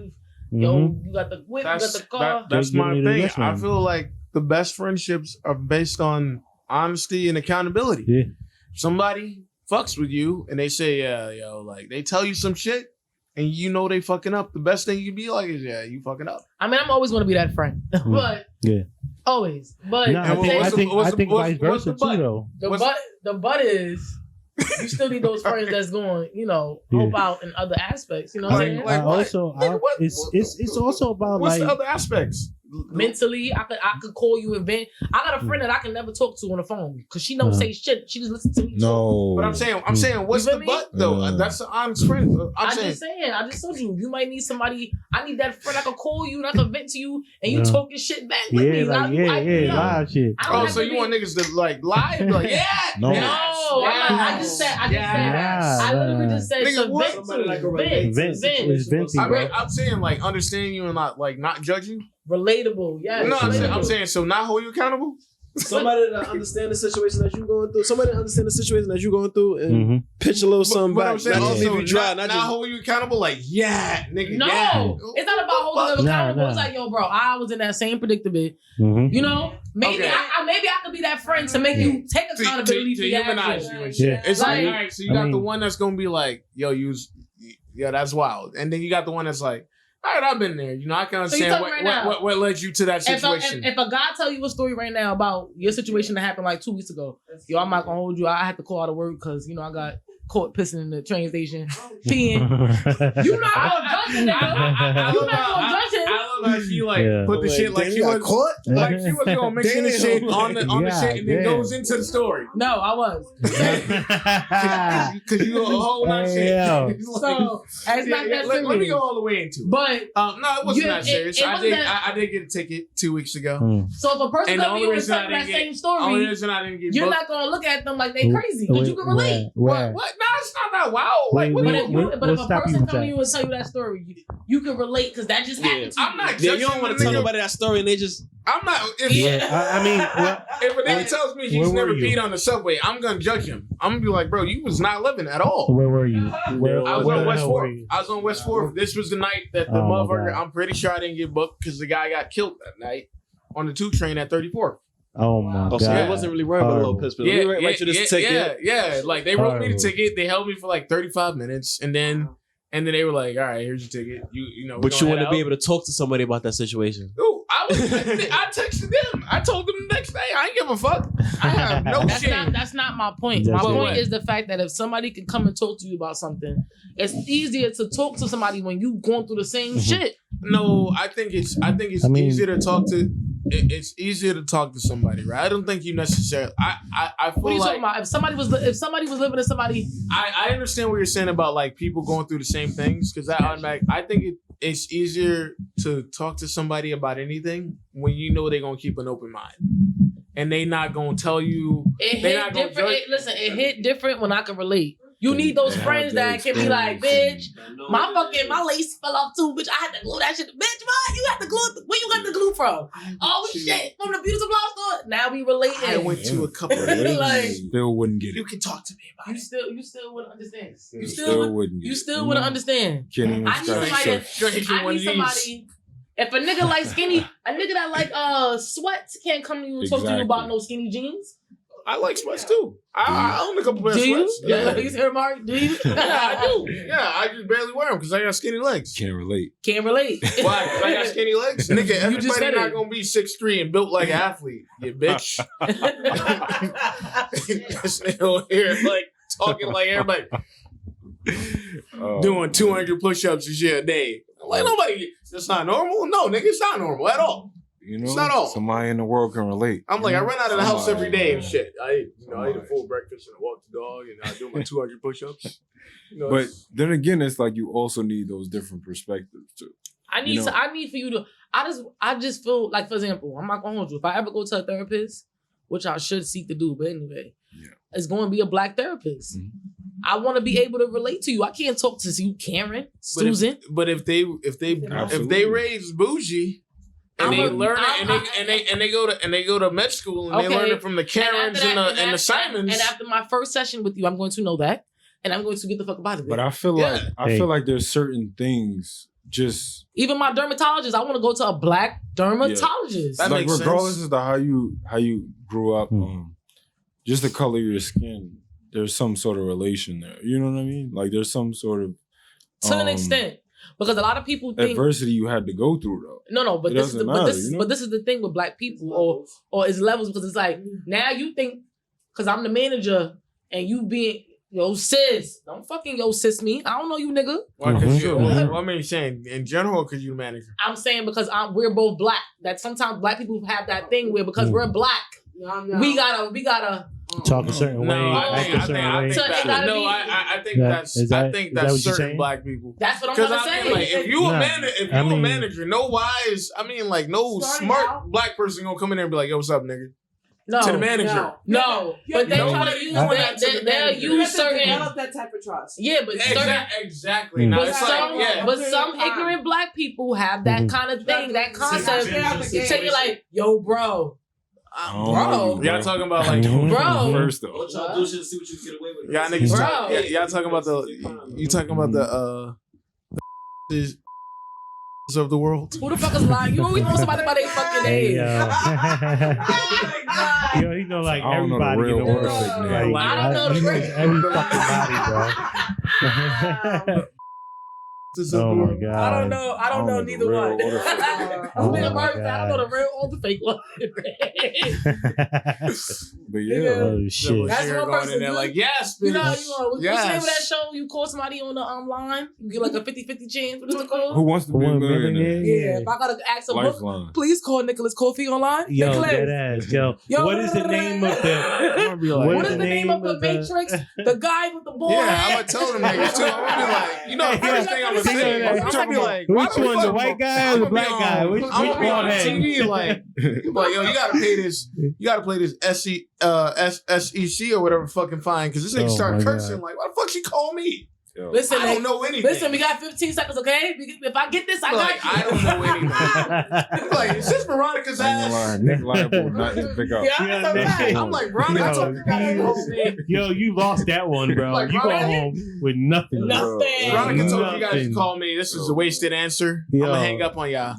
S4: you got the whip, you got the car.
S3: That's my thing. I feel like the best friendships are based on honesty and accountability.
S2: Yeah.
S3: Somebody fucks with you and they say, like they tell you some shit and you know they fucking up, the best thing you be like is, yeah, you fucking up.
S4: I mean, I'm always going to be that friend, but
S2: Yeah.
S4: always. But
S2: No, I think vice versa too, though.
S4: The but is you still need those friends that's going, help out in other aspects. You know what I'm saying?
S2: It's also about
S3: what's
S2: like
S3: the other aspects?
S4: Mentally, I could call you and vent. I got a friend that I can never talk to on the phone because she don't say shit. She just listens to me.
S5: No,
S3: but I'm saying, what's the but though? That's an honest friend. I
S4: just told you, you might need somebody. I need that friend I can call you and I can vent to you and you talking shit back with me.
S2: Live shit.
S3: Oh, so you want niggas to like lie? Like, yeah,
S5: no.
S4: I just said. I literally just said vent.
S3: I'm saying like understand you and not judge you.
S4: Relatable, yeah.
S3: No, I'm saying so not hold you accountable.
S6: Somebody to understand the situation that you're going through. Somebody to understand the situation that you're going through and pitch a little something back.
S3: I'm saying also, leave you dry, not hold you accountable. Like, yeah, nigga.
S4: No,
S3: yeah.
S4: It's not about holding them accountable. It's like, yo, bro, I was in that same predicament. You know, maybe I could be that friend to make you take accountability for your actions.
S3: Yeah. It's like, all right, so you got the one that's gonna be like, yo, that's wild, and then you got the one that's like, all right, I've been there. You know, I can understand what led you to that situation.
S4: If a guy tell you a story right now about your situation that happened like 2 weeks ago, yo, I'm not gonna hold you. I had to call out of work because I got caught pissing in the train station, peeing. You're not gonna judge it, nigga. You're not gonna judge it.
S3: I love how she put the shit like she was
S6: caught.
S3: Like she was gonna mix in the shit on the shit and then goes into the story.
S4: No, I was.
S3: Because you a whole lot of shit.
S4: So it's not that serious.
S3: Let me go all the way into it.
S4: But
S3: no, it wasn't that serious. I did get a ticket 2 weeks ago.
S4: So if a person comes to you and tell that same story, you're not gonna look at them like they crazy because you can relate.
S3: What? No, it's not that wild.
S4: But if a person come to you and tell you that story, you can relate because that just happened to you.
S3: I'm not.
S6: You don't want to tell nobody that story and they just.
S3: I'm not. If a nigga tells me he's never peed on the subway, I'm gonna judge him. I'm gonna be like, bro, you was not living at all.
S2: Where were you?
S3: I was on West 4th. I was on West 4th. This was the night that the motherfucker. I'm pretty sure I didn't get booked because the guy got killed that night on the 2 train at 34th.
S2: Oh my god!
S6: So it wasn't really worried about a little piss, but we write you this ticket.
S3: Yeah. Like they wrote me the ticket. They held me for like 35 minutes, and then they were like, "All right, here's your ticket." You know.
S6: But you want to be able to talk to somebody about that situation.
S3: Ooh, I texted them. I told them the next day. I ain't give a fuck. I have no shame.
S4: That's not my point. My point is the fact that if somebody can come and talk to you about something, it's easier to talk to somebody when you going through the same shit.
S3: No, I think it's easier to talk to. It's easier to talk to somebody, right? I don't think you necessarily. I feel
S4: what are you
S3: like
S4: talking about? If somebody was living to somebody,
S3: I understand what you're saying about like people going through the same things because that automatic. I think it's easier to talk to somebody about anything when you know they're gonna keep an open mind and they not gonna tell you.
S4: It hit different. It hit different when I can relate. You need those friends that can be like, bitch, my lace fell off too, bitch. I had to glue that shit. Bitch, why you had to glue it? Where you got the glue from? Oh shit, from the beauty supply store. Now we relating.
S3: I went to a couple of
S4: like,
S5: still wouldn't get it.
S3: You can talk to me about
S4: it. You still wouldn't understand.
S5: You still wouldn't.
S4: You still wouldn't understand. I need somebody. If a nigga like skinny, a nigga that like sweats can't come to you and talk to you about no skinny jeans.
S3: I like sweats too. I own a couple pair of sweats.
S4: Yeah, you hear Mark? Do you?
S3: Yeah, I do. Yeah, I just barely wear them because I got skinny legs.
S5: Can't relate.
S3: Why? Because I got skinny legs. Nigga, everybody not gonna be 6'3" and built like an athlete. You bitch. This nigga here like talking like everybody doing 200 push-ups and shit a day. Like nobody. That's not normal. No, nigga, it's not normal at all.
S5: You know,
S3: it's not all.
S5: Somebody in the world can relate.
S3: I'm like, I run out of the house every day and shit. I eat a full breakfast and I walk the dog and I do my 200 push-ups. You know,
S5: but then again, it's like you also need those different perspectives too.
S4: I need for you to. I just feel like, for example, I'm not gonna hold you. If I ever go to a therapist, which I should seek to do, but anyway, it's going to be a black therapist. Mm-hmm. I want to be able to relate to you. I can't talk to you, Karen, Susan.
S3: But if they raise bougie. And they learn it, and they go to med school and they learn it from the Karens and the Simons.
S4: And after my first session with you, I'm going to know that, and I'm going to get the fuck out of it.
S5: But I feel like there's certain things just
S4: even my dermatologist. I want to go to a black dermatologist.
S3: That
S5: like
S3: makes
S5: regardless
S3: sense.
S5: of how you grew up, just the color of your skin. There's some sort of relation there. You know what I mean? Like there's some sort of
S4: To an extent. Because a lot of people think
S5: adversity you had to go through though.
S4: No, but
S5: It
S4: this is
S5: doesn't matter, you know?
S4: but this is the thing with black people or it's levels because it's like now you think because I'm the manager and you being yo sis, don't fucking yo sis me. I don't know you nigga.
S3: Why? Because what I mean, saying in general, because you manager.
S4: I'm saying because we're both black. That sometimes black people have that thing where because we're black, we gotta
S2: talk a certain way, act a certain way.
S3: I think that's certain black people.
S4: That's what I'm trying to say.
S3: Like, if you a manager, no wise. I mean, like no smart black person gonna come in there and be like, "Yo, what's up, nigga?"
S4: No,
S3: to the manager.
S4: No. But they try to use they'll use certain
S8: develop that type of trust.
S4: Yeah, but
S3: exactly.
S4: But,
S3: Now, it's
S4: but some ignorant black people have that kind of thing, that concept. Say you're like, yo, bro. Bro,
S3: y'all talking about like
S4: bro.
S5: First though,
S6: what y'all do should see what you get away with.
S3: Y'all niggas, y'all talking about the of the world.
S4: Who the fuck is lying? You always know somebody by their fucking name.
S2: Yo, he know like everybody in the world.
S4: I don't know the real.
S2: Every fucking body, bro. Oh my god!
S4: I don't know neither one. I'm being a person. I don't know the real or the fake one.
S5: But yeah,
S2: oh shit!
S4: That's one person
S3: in there like yes,
S4: you know, what's the name of that show? You call somebody on the line, you get like a 50-50 chance. What is it called?
S5: Who wants to be a millionaire?
S4: Yeah, if I gotta ask a book, please call Nicholas Kofi online.
S2: Yo,
S4: Nicholas.
S2: that ass, yo. What is the name of the?
S4: What is the name of the Matrix? The guy with the ball.
S3: Yeah, I'm gonna tell them niggas too. I'm gonna be like, you know, the first thing I'm gonna say, I'm gonna be like,
S2: which one, the white guy or the black guy? Which
S3: I'm gonna be on TV like, yo, you gotta pay this. You gotta play this SEC or whatever fucking fine because this nigga started cursing like, why the fuck she call me?
S5: Yo.
S4: Listen,
S3: I don't know anything.
S4: Listen, we got 15 seconds, okay? If I get this, I got you.
S3: I don't know anything. Like, is this Veronica's ass?
S5: Nick liable not to pick up.
S3: I'm like, Veronica,
S2: yo, you lost that one, bro.
S3: Like,
S2: you go home with nothing.
S3: Veronica told you guys to call me. This is a wasted answer. I'm gonna hang up on y'all.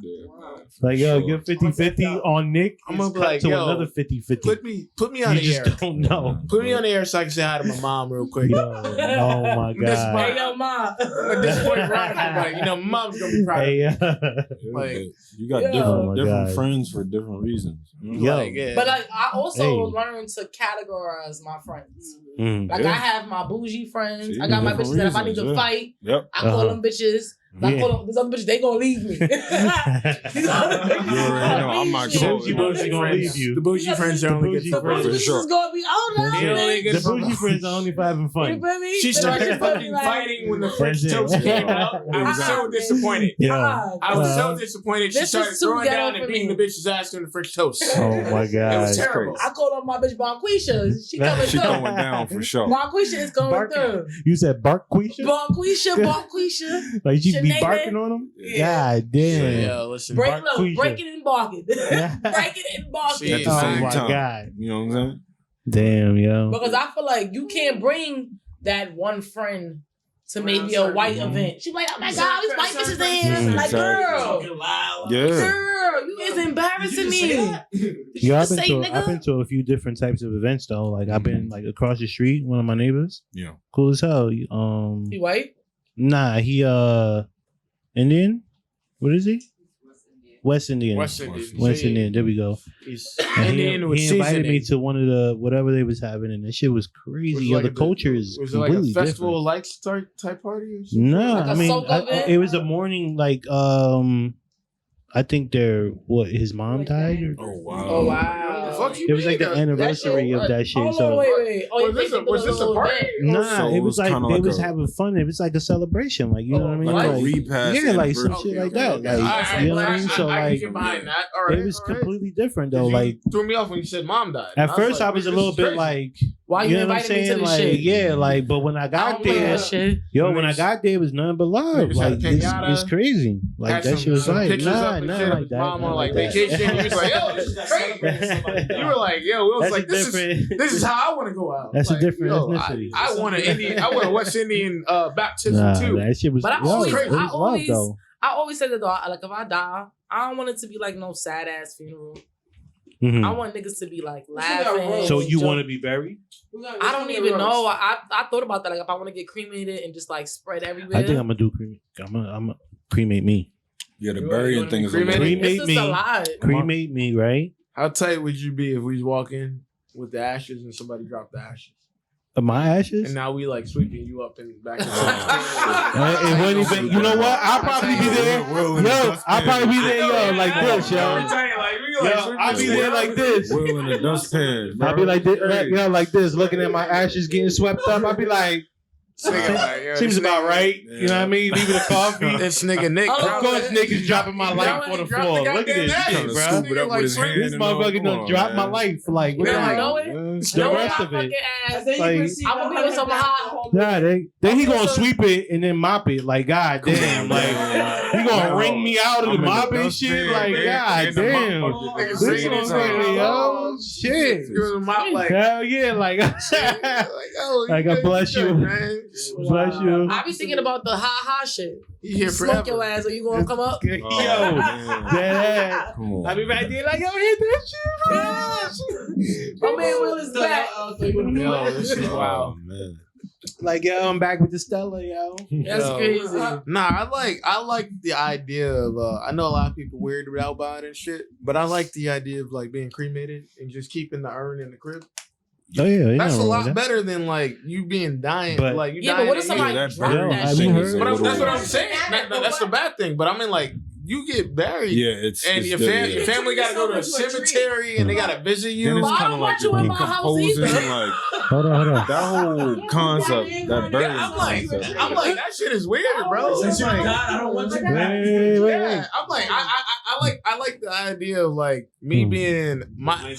S2: Like, yo, you're 50-50 on Nick.
S3: I'm gonna be like,
S2: to
S3: yo,
S2: another 50-50.
S3: Put me on the air.
S2: You just don't know.
S3: Put me on the air so I can say hi to my mom real quick.
S2: Yo, oh my god.
S4: Hey, yo, mom.
S3: At this point, Veronica, like, you know, mom's gonna be proud.
S2: Hey,
S3: like,
S5: you got different friends for different reasons.
S2: Yo,
S3: like, yeah.
S4: But like, I also learned to categorize my friends. Like I have my bougie friends. I got my bitches that if I need to fight, I call them bitches. I call them these other bitches. They gonna leave me.
S5: I'm not
S2: gonna leave you.
S3: The bougie friends are only good
S4: friends. The bougie is gonna be
S2: the bougie friends are only having fun.
S4: You feel me?
S3: She started fucking fighting when the French toast came out. I was so disappointed. I was so disappointed. She started throwing down and beating the bitch's ass during the French toast.
S2: Oh my god,
S3: it was terrible.
S4: I called up my bitch Bonquisha. She coming through.
S5: Going down for sure.
S4: Bonquisha is going through.
S2: You said Barquisha?
S4: Bonquisha.
S2: Like you be barking on them?
S4: Yeah.
S2: God damn.
S3: Yeah, listen.
S4: Breaking and barking. Breaking and barking.
S5: At the same time.
S2: God.
S5: You know what I'm saying?
S2: Damn, yo.
S4: Because I feel like you can't bring that one friend to maybe a white event. She's like, oh my God, these white bitches in. Like, girl. Girl, you is embarrassing me.
S2: Yeah, I've been to a few different types of events though. Like I've been like across the street, one of my neighbors.
S5: Yeah.
S2: Cool as hell.
S4: He white?
S2: Nah, he Indian? What is he? West Indian.
S3: West Indian.
S2: There we go.
S3: Indian
S2: he invited me to one of the whatever they was having, and that shit was crazy. Yo, the culture is
S3: was it like a festival of lights type party? Or something?
S2: No,
S4: like
S2: I mean it was a morning like I think his mom died. Or,
S5: oh wow.
S2: It was like the anniversary of that shit.
S4: Wait.
S3: Was this a party?
S2: Nah, it was like they was having fun. It was like a celebration, like you know what I mean?
S5: Like a repass.
S2: Yeah, like some shit like that. Like you know what I mean? So like it was completely different though. Like
S3: threw me off when you said mom died.
S2: At first, I was a little bit like,
S4: why you
S2: know what I'm saying? Like, yeah, like, but when I got there, when I got there, it was nothing but love. Like, it's crazy. Like that shit was like, nothing like that.
S3: Mom on like vacation. You was like, yo, this is great. You were like, yo, it was like, this is how I want to go out.
S2: That's a different ethnicity.
S3: I want a West Indian baptism too.
S2: That shit was.
S4: But I
S2: always
S4: said that though. Like if I die, I don't want it to be like no sad ass funeral.
S2: Mhm.
S4: I want niggas to be like laughing.
S2: So you
S4: joke-
S2: want to be buried?
S4: I don't even know. I thought about that. Like if I want to get cremated and just like spread everywhere.
S2: I think I'm gonna do cremate. I'm gonna cremate me.
S5: Yeah, the burying thing is
S3: cremated?
S2: Cremate
S4: It's just
S2: me.
S4: a lot.
S2: Cremate me, right?
S3: How tight would you be if we walk in with the ashes and somebody dropped the ashes?
S2: Of my ashes?
S3: And now we like sweeping you up and back.
S2: It wouldn't even. You know what? I'll probably be there. Yo, I'll probably be there, yo, like this, yo. Yo, I'll be there like this.
S5: Will in the dustpan.
S2: I'll be like this, yo, like this, looking at my ashes getting swept up. I'll be like, seems about right. You know what I mean? Leaving the coffee.
S3: This nigga Nick.
S2: Of course, niggas dropping my life on the floor. Look at this shit, bro.
S5: Scoop it up with his hand.
S2: This
S5: and all.
S2: motherfucker
S5: Come
S2: done
S5: on,
S2: dropped my
S5: man.
S2: life. Like,
S4: You
S2: like
S4: know it?
S2: the rest of it. Like,
S4: I'm gonna be with some high.
S2: yeah, then he gonna sweep it and then mop it. Like, god damn, like he gonna wring me out of the mopping shit. Like, god damn, this motherfucker, yo, shit. Hell yeah, like, like I bless you, bless you.
S4: I be thinking about the ha shit.
S3: You here
S4: Smoke your
S3: forever.
S4: ass, or you gonna come up?
S2: Yo, that
S5: Come on.
S2: I be right there like, yo, hit that shit,
S4: My man Will is back.
S3: Yo, this is wild.
S5: Oh, man.
S2: like, yo, I'm back with the Stella, yo.
S4: That's
S3: Yo.
S4: crazy.
S3: Nah, I like the idea of I know a lot of people weirded out by it and shit, but I like the idea of like being cremated and just keeping the urn in the crib.
S2: Oh yeah,
S3: That's a lot better than like you being dying.
S2: But-
S3: like you
S4: Yeah,
S3: dying
S4: but what if
S3: and
S4: somebody
S5: that
S4: drop
S2: Yo,
S4: that
S2: have
S4: shit?
S2: you heard?
S3: But that's what I'm
S7: But-
S3: saying. That's the bad thing. But I mean, like you get buried.
S5: Yeah, it's
S3: And
S5: it's
S3: your,
S5: the-
S3: your family got to go to a cemetery and they got to visit
S5: Then
S3: you.
S5: it's
S4: Well, I
S5: kind of
S4: don't
S5: like
S4: want you in my house
S5: decomposing,
S4: either.
S5: like
S2: Hold on.
S5: that whole concept, that burying
S3: Yeah,
S5: concept.
S3: I'm like, that shit is weird, bro.
S6: Since
S3: It's
S6: you're
S3: like,
S6: God, I don't want you back.
S3: yeah, I'm like, I like the idea of like me being my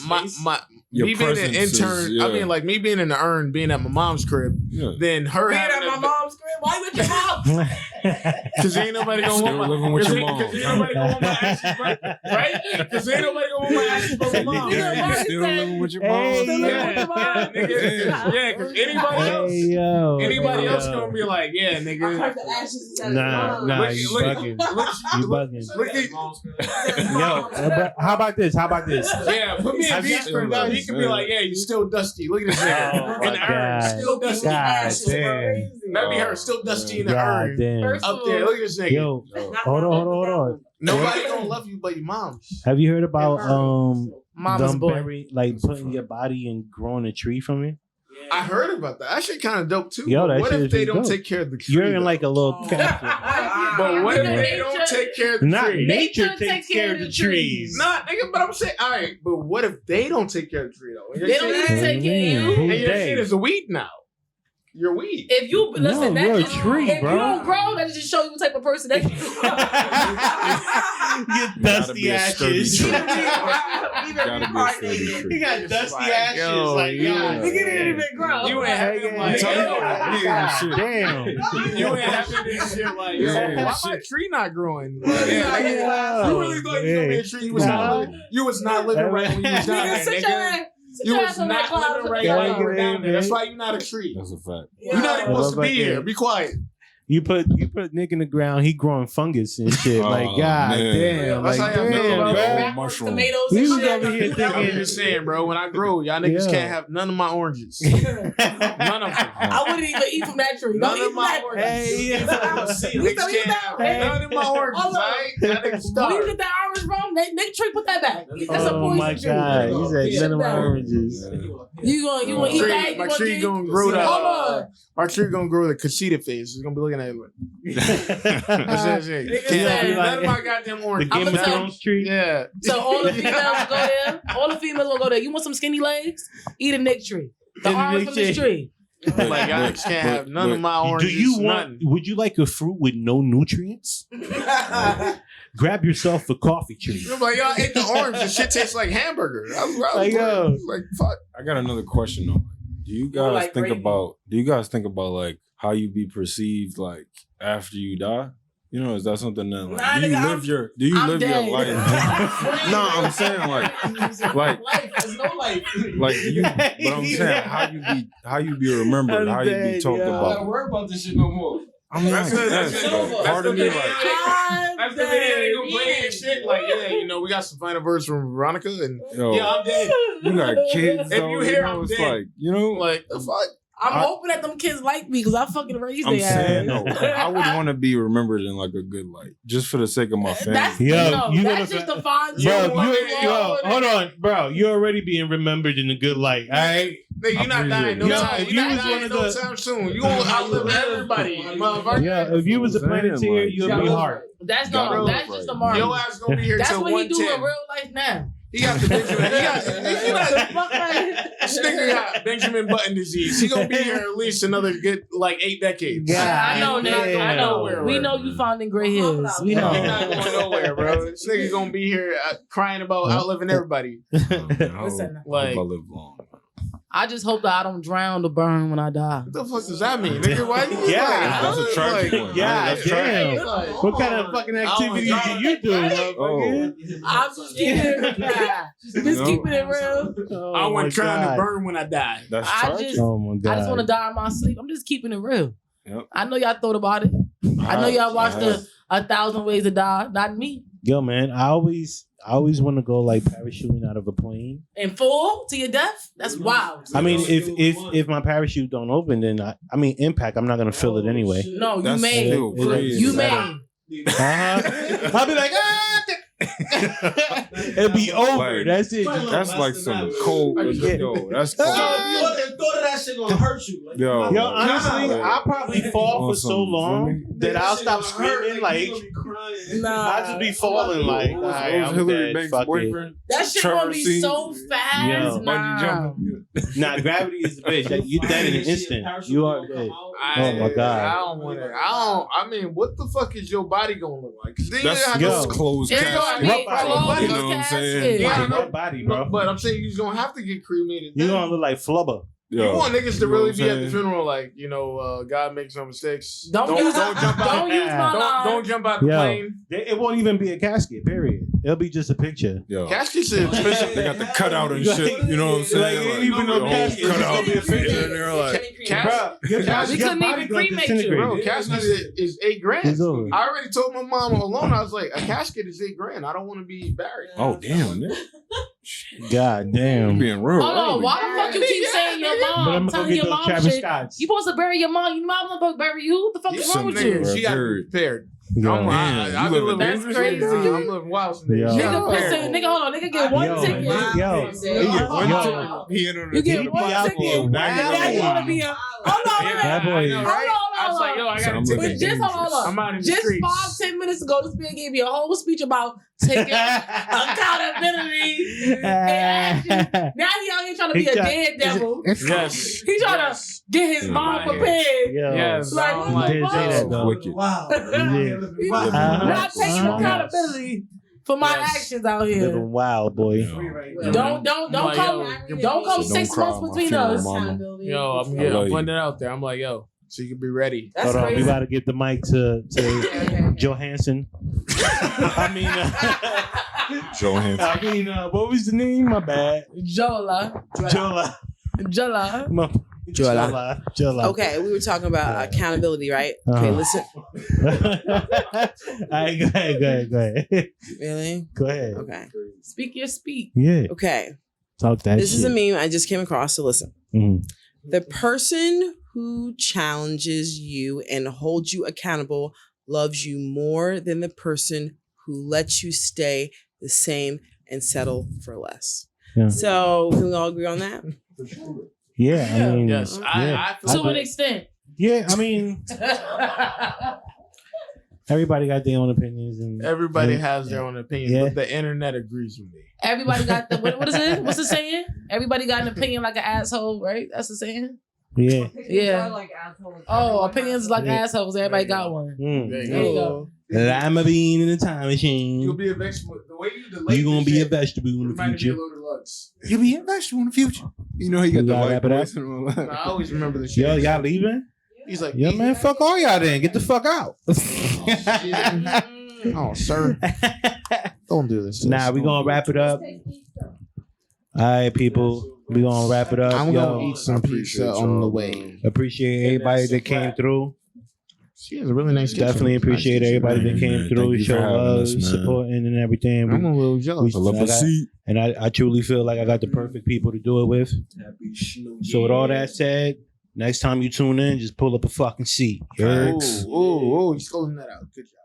S5: Your
S3: me being an
S5: presence is-
S3: intern.
S5: yeah.
S3: I mean, like me being in the urn, being at my mom's crib,
S5: Yeah.
S3: then her
S4: Being at
S3: having
S4: my mom's crib. Why you with your mom?
S3: because ain't nobody gonna
S5: Still
S3: want my
S5: living with your
S3: Because
S5: mom.
S3: ain't nobody gonna want my ashes, right? Because ain't nobody gonna want my ashes from my mom.
S5: You still living with your
S2: Hey,
S5: mom?
S3: Yeah, nigga. Yeah, because anybody else,
S2: yo,
S3: anybody else
S2: yo.
S3: gonna be like, yeah, nigga.
S2: Nah,
S3: Look,
S2: you
S3: look,
S2: bugging.
S3: look,
S2: You bugging.
S3: look at,
S2: Yo, but how about this?
S3: yeah, put me in
S2: Have you-
S3: V's crib. Now he can be like, yeah, you still dusty. Look at this nigga
S2: Oh,
S3: in the urn,
S2: God.
S3: still dusty.
S2: God damn.
S3: That'd be her, still dusty in the
S2: God
S3: urn.
S2: damn.
S4: First
S3: Up there, look at this nigga.
S2: Yo, hold on.
S3: Nobody gonna love you but your moms.
S2: Have you heard about
S4: Mama's
S2: them
S4: boy.
S2: bury, like putting your body and growing a tree from it?
S3: I heard about that. That shit kind of dope too.
S2: Yo,
S3: But
S2: that
S3: what
S2: shit
S3: if
S2: is
S3: they don't
S2: dope.
S3: take care of the tree?
S2: You're in
S3: though?
S2: like a little casket.
S3: But what if
S4: Nigga,
S3: they don't take care of the
S2: Not
S3: tree?
S2: nature takes care of the trees.
S3: Nah, nigga, but I'm saying, all right, but what if they don't take care of the tree though? And your
S4: They don't
S3: shit-
S4: even take care of you.
S2: Who
S3: and your
S2: they?
S3: shit is a weed now. You're weed.
S4: If you listen,
S2: No,
S4: that
S2: you're a
S4: just,
S2: tree,
S4: if
S2: bro.
S4: you don't grow, that just show you what type of person that you
S2: You
S5: Gotta
S2: dusty
S5: be a sturdy
S2: ashes.
S5: tree.
S4: are.
S5: Gotta be a sturdy
S2: You
S5: tree.
S2: got dusty
S3: like,
S2: ashes.
S3: yo,
S2: Like,
S3: yeah.
S2: God.
S4: Nigga didn't even grow.
S3: You ain't having like,
S5: Yeah, shit.
S2: Damn.
S3: you ain't having this shit like, yo,
S5: Yeah,
S3: why my
S5: shit.
S3: tree not growing?
S2: Yeah.
S3: You really thought you was gonna be a tree? You was not living. You was not living right when you was down
S4: Nigga,
S3: there,
S4: sit your
S3: nigga.
S4: ass. Sit
S3: You
S4: your
S3: was
S4: ass on that
S3: not
S4: cloud
S3: living
S4: for
S3: right
S4: the
S3: while you
S4: cloud.
S3: were down there. That's why you're not a tree.
S5: That's a fact.
S3: You're not even supposed to be here. Be quiet.
S2: You put Nick in the ground, he growing fungus and shit.
S5: Oh,
S2: like, God
S5: man.
S2: damn.
S3: That's
S2: Like,
S3: how y'all feel
S2: damn,
S3: about
S2: bro.
S3: it.
S5: Mushroom.
S4: Tomatoes
S2: He
S4: and
S2: was
S4: shit.
S2: over here
S3: I'm
S2: thinking.
S3: just saying, bro. When I grow, y'all niggas
S2: Yeah.
S3: can't have none of my oranges. None of them.
S4: I wouldn't even eat from that tree.
S3: None
S4: Don't
S3: of
S4: eat
S3: my
S4: from
S3: oranges.
S2: Hey,
S3: You niggas
S4: don't
S3: can't
S4: eat
S3: have
S4: that.
S3: none of my oranges.
S4: Hold on.
S3: Right? Y'all niggas
S4: Where you
S3: starve.
S4: get that orange from? Nick Tree, put that back. That's a
S2: Oh
S4: poison
S2: my
S4: tree.
S2: God. He said
S4: Shut
S2: none of my
S4: down.
S2: oranges.
S4: You gonna eat that?
S3: My
S4: You
S3: tree
S4: get-
S3: gonna grow the.
S4: Hold on.
S3: Our tree gonna grow the casita face. It's gonna be looking at it. That's it.
S4: Nigga
S3: Can't have
S4: said-
S3: none of my goddamn
S2: The
S3: oranges.
S2: Game of
S4: I'ma tell-
S2: Thrones tree.
S3: Yeah.
S4: So all the females will go there. All the females will go there. You want some skinny legs? Eat a Nick tree. The
S2: Eat a
S4: orange
S2: Nick
S4: from this
S2: tree.
S4: tree.
S3: Like y'all niggas can't have none of my
S2: Do
S3: oranges.
S2: you want?
S3: Nothing.
S2: Would you like a fruit with no nutrients? Grab yourself a coffee tree.
S3: I'm like, y'all ate the orange. The shit tastes like hamburger. I was
S2: Like, yo.
S3: like, fuck.
S5: I got another question though. Do you guys
S4: like
S5: think
S4: gravy.
S5: about? Do you guys think about like how you be perceived like after you die? You know, is that something that like
S4: Nah,
S5: do you
S4: nigga,
S5: live your do you
S4: I'm
S5: live
S4: dead.
S5: your life? No, I'm saying like
S6: Life. There's no life.
S5: like you. But I'm saying how you be remembered,
S2: I'm
S5: how you be
S2: dead,
S5: talked
S2: yo.
S6: I don't
S5: about.
S6: worry about this shit no more.
S5: I mean,
S3: That's
S5: part of me like.
S3: That's the video they gonna play and shit. Like, yeah, you know, we got some final verse from Veronica, and
S5: Yo,
S3: yeah, I'm dead.
S5: you got kids.
S3: If
S5: though,
S3: you hear
S5: know,
S3: I'm
S5: it's
S3: dead.
S5: like, you know,
S3: Like, the fuck?
S4: I'm hoping that them kids like me because I fucking raised
S5: I'm
S4: their
S5: saying,
S4: ass.
S5: no, I would want to be remembered in like a good light, just for the sake of my family.
S4: That's,
S2: Yo, you
S4: that's
S2: gotta-
S4: just the fine.
S2: Yo, hold on, bro. You're already being remembered in a good light. All right.
S3: Nigga, you're not dying no
S2: Yo,
S3: time.
S2: if
S3: You're
S2: you
S3: not
S2: was
S3: dying
S2: one of
S3: no
S2: the-
S3: time soon. You gonna outlive everybody, motherfucker.
S2: Yeah, if you was a Planeteer,
S5: Like,
S2: you'll be hard.
S4: That's
S5: Got
S4: no,
S5: it.
S4: that's just the mark.
S3: Your ass gonna be here
S4: That's
S3: till
S4: what he do in
S3: 110.
S4: real life now.
S3: He got the Benjamin.
S4: Fuck that.
S3: This nigga got Benjamin Button disease. He gonna be here at least another good 8 decades.
S2: Yeah.
S4: I know,
S3: He not
S4: nigga.
S3: going
S4: I know.
S3: nowhere,
S4: We
S3: bro.
S4: know you found in gray hairs. We
S3: He
S4: know.
S3: not going nowhere, bro. This nigga gonna be here crying about outliving everybody.
S4: Listen.
S3: Like-
S5: I live long.
S4: I just hope that I don't drown or burn when I die.
S3: What the fuck does that mean, nigga? Why you
S2: Yeah.
S5: That's a tragic one.
S2: Yeah,
S5: That's
S2: damn.
S3: Like,
S2: What kind of fucking activities do you do, motherfucker?
S4: I'm just keeping it real. Just keeping it real.
S2: Oh
S3: I
S2: my
S3: wasn't trying to
S2: God.
S3: burn when I die.
S5: That's
S4: I
S5: tragic.
S4: just-
S2: Oh my God.
S4: I just want to die in my sleep. I'm just keeping it real.
S5: Yep.
S4: I know y'all thought about it. I know y'all watched the 1,000 Ways to Die. Not me.
S2: Yo, man, I always want to go like parachuting out of a plane.
S4: And full to your death? That's wild.
S2: I mean, if my parachute don't open, then I mean impact. I'm not gonna feel it anyway.
S4: No, you
S5: That's
S4: made.
S5: still crazy.
S4: You made.
S2: I'll be like, it'll be over.
S5: Like,
S2: That's it.
S5: That's like some cold. Yo, that's cold.
S6: Thought of that shit gonna hurt you.
S5: Yo,
S2: Yo, honestly,
S5: Like,
S2: I'll probably fall for
S5: on
S2: so
S5: some-
S2: long that I'll stop screaming. Like, I'll just be falling. Like,
S5: What was
S2: alright, I'm
S5: Hillary
S2: dead.
S5: Banks'
S2: Fuck it.
S5: boyfriend?
S4: That shit
S5: Trevor
S4: gonna be
S5: Seen-
S4: so fast.
S2: Yo.
S5: Bungee
S4: Nah.
S5: jumping.
S2: Nah, gravity is the bitch. Like, you dead in an instant. You are dead.
S3: I
S2: Oh my God.
S3: I don't want to. I mean, what the fuck is your body gonna look like? 'Cause then you
S5: That's
S3: have
S2: yo.
S3: to-
S5: closed
S4: It's
S5: casket.
S4: gonna be
S2: Rough body.
S4: closed
S5: You know what I'm saying?
S4: casket.
S3: Yeah, I know.
S2: Dead body, bro.
S3: But I'm saying you're gonna have to get cremated.
S2: You
S3: then.
S2: gonna look like flubber.
S3: You
S5: Yo,
S3: want niggas to
S5: you know
S3: really
S5: what
S3: be
S5: I'm
S3: at the
S5: saying?
S3: funeral, like, you know, God makes no mistakes.
S4: Don't use
S3: jump out.
S4: Don't use my line.
S3: Don't jump out the
S2: Yo.
S3: plane.
S2: It won't even be a casket. Period. It'll be just a picture.
S5: Yo,
S3: Caskets are expensive.
S5: they got the cutout and shit. You know what I'm saying?
S2: Like, it ain't even no
S5: the whole
S2: casket. It's just
S5: cutout.
S2: gonna be a picture.
S5: And they're like,
S3: Cas-
S2: Your
S4: We
S2: body
S4: couldn't even
S2: gonna
S4: cremate you,
S2: disintegrate.
S3: Bro, casket is $8,000.
S2: It's over.
S3: I already told my mom alone. I was like, a casket is $8,000. I don't want to be buried.
S5: oh damn, nigga.
S2: God damn.
S5: Being real.
S4: Hold on.
S5: early.
S4: Why the fuck you keep saying your
S2: But
S4: mom?
S2: I'm gonna
S4: Telling
S2: go
S4: your
S2: get those
S4: mom
S2: Travis
S4: shit.
S2: Scotts.
S4: You supposed to bury your mom. Your mom not supposed to bury you. What the fuck is wrong with you?
S3: Nigga, she got to be
S5: Word.
S3: prepared.
S2: Yo.
S3: I'm,
S5: Damn,
S3: I've
S5: you
S3: been
S5: living
S3: living
S4: That's
S3: dangerously.
S4: crazy.
S3: I'm living wild some days.
S2: Yo.
S3: She
S4: Nigga,
S3: got
S4: listen,
S3: prepared.
S4: nigga, hold on. Nigga, get one
S2: Yo.
S4: ticket.
S2: Yo.
S5: Yo. He in on
S4: You
S5: the
S4: get
S5: deep
S4: one
S5: dive
S4: ticket.
S5: for
S4: And
S5: now.
S4: now you want to be a. Hold on, wait a
S2: That
S4: minute.
S2: boy.
S3: I know,
S4: Hold
S3: right?
S4: on,
S3: I was like, yo, I
S5: So
S3: got
S5: I'm
S3: to
S5: looking
S3: take
S4: But just hold on.
S3: I'm out in the
S4: Just
S3: streets.
S4: 5-10 minutes ago, this man gave me a whole speech about taking accountability and action. Now he out here trying to be a dead devil.
S3: Yes.
S4: He trying to get his mom prepared.
S2: Yo.
S3: Yes.
S4: Like,
S3: I'm
S4: what
S2: He did
S4: the
S2: say that,
S4: fuck?
S2: though.
S5: Wicked.
S6: Wow.
S4: He's
S2: Uh-huh.
S4: not taking
S2: Uh-huh.
S4: accountability for my
S3: Yes.
S4: actions out here.
S2: Living wild, boy.
S4: Don't
S3: Like,
S4: come
S3: yo,
S4: don't come
S5: So
S4: 6
S5: don't cry
S4: months
S5: on my
S4: between
S5: funeral,
S4: us.
S5: mama.
S3: Yo, I'm
S5: I love you.
S3: putting it out there. I'm like, yo, so you can be ready.
S8: That's
S2: Hold on, we
S8: crazy.
S2: gotta get the mic to Johansson. I mean, what was the name? My bad.
S4: Jola.
S2: Jola.
S4: Jola.
S2: Jola.
S8: Okay, we were talking about accountability, right? Okay,
S2: Uh-huh.
S8: listen.
S2: All right, go ahead.
S8: Really?
S2: Go ahead.
S8: Okay.
S4: Speak your speak.
S2: Yeah,
S8: Okay.
S2: talk that
S8: This
S2: shit.
S8: is a meme I just came across, so listen.
S2: Mhm.
S8: The person who challenges you and holds you accountable loves you more than the person who lets you stay the same and settle for less.
S2: Yeah.
S8: So, can we all agree on that?
S2: Yeah, I mean,
S3: Yes.
S2: yeah.
S3: I feel
S4: To an extent.
S2: Yeah, I mean, everybody got their own opinions, and
S3: everybody has their own opinion,
S2: Yeah.
S3: but the internet agrees with me.
S4: Everybody got the what is it? What's the saying? Everybody got an opinion like an asshole, right? That's the saying.
S2: yeah.
S4: Yeah. Oh, opinions like
S2: Yeah.
S4: assholes. Everybody got one.
S2: Mm.
S3: There you
S4: There you
S3: go.
S4: go.
S2: I'm a bean in a time
S3: You'll
S2: machine.
S3: be a vegetable. The way you delay
S2: You're gonna
S3: this
S2: be a
S3: shit,
S2: vegetable in
S3: you
S2: the
S3: might be a
S2: future.
S3: load of Lux.
S5: You'll be a vegetable in the future. You know he got
S2: We
S5: the
S2: gotta
S5: white
S2: wrap it up.
S5: voice and all that.
S3: I always remember the shit.
S2: Yo, y'all leaving?
S3: He's like,
S2: Yeah, man. Fuck all y'all then. Get the fuck out.
S3: oh, sir, don't do this. to
S2: Nah,
S3: us.
S2: we gonna wrap it up. All right, people. We gonna wrap it up.
S3: I'm
S2: Yo,
S3: gonna eat some pizza
S5: appreciate
S3: on the
S5: y'all,
S3: way.
S2: appreciate everybody that came through.
S3: She has a really nice kitchen.
S2: Definitely appreciate everybody that
S5: Man,
S2: came
S5: thank
S2: through,
S5: you for
S2: show
S5: having
S2: love,
S5: us, man.
S2: supporting and everything.
S3: I'm a little jealous.
S5: Pull up a seat.
S2: And I truly feel like I got the perfect people to do it with. So with all that said, next time you tune in, just pull up a fucking seat.
S5: Facts.
S3: Oh, he's calling that out. Good job.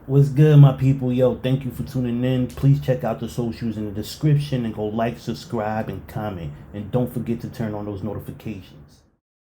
S2: What's good, my people? Yo, thank you for tuning in. Please check out the socials in the description and go like, subscribe, and comment. And don't forget to turn on those notifications.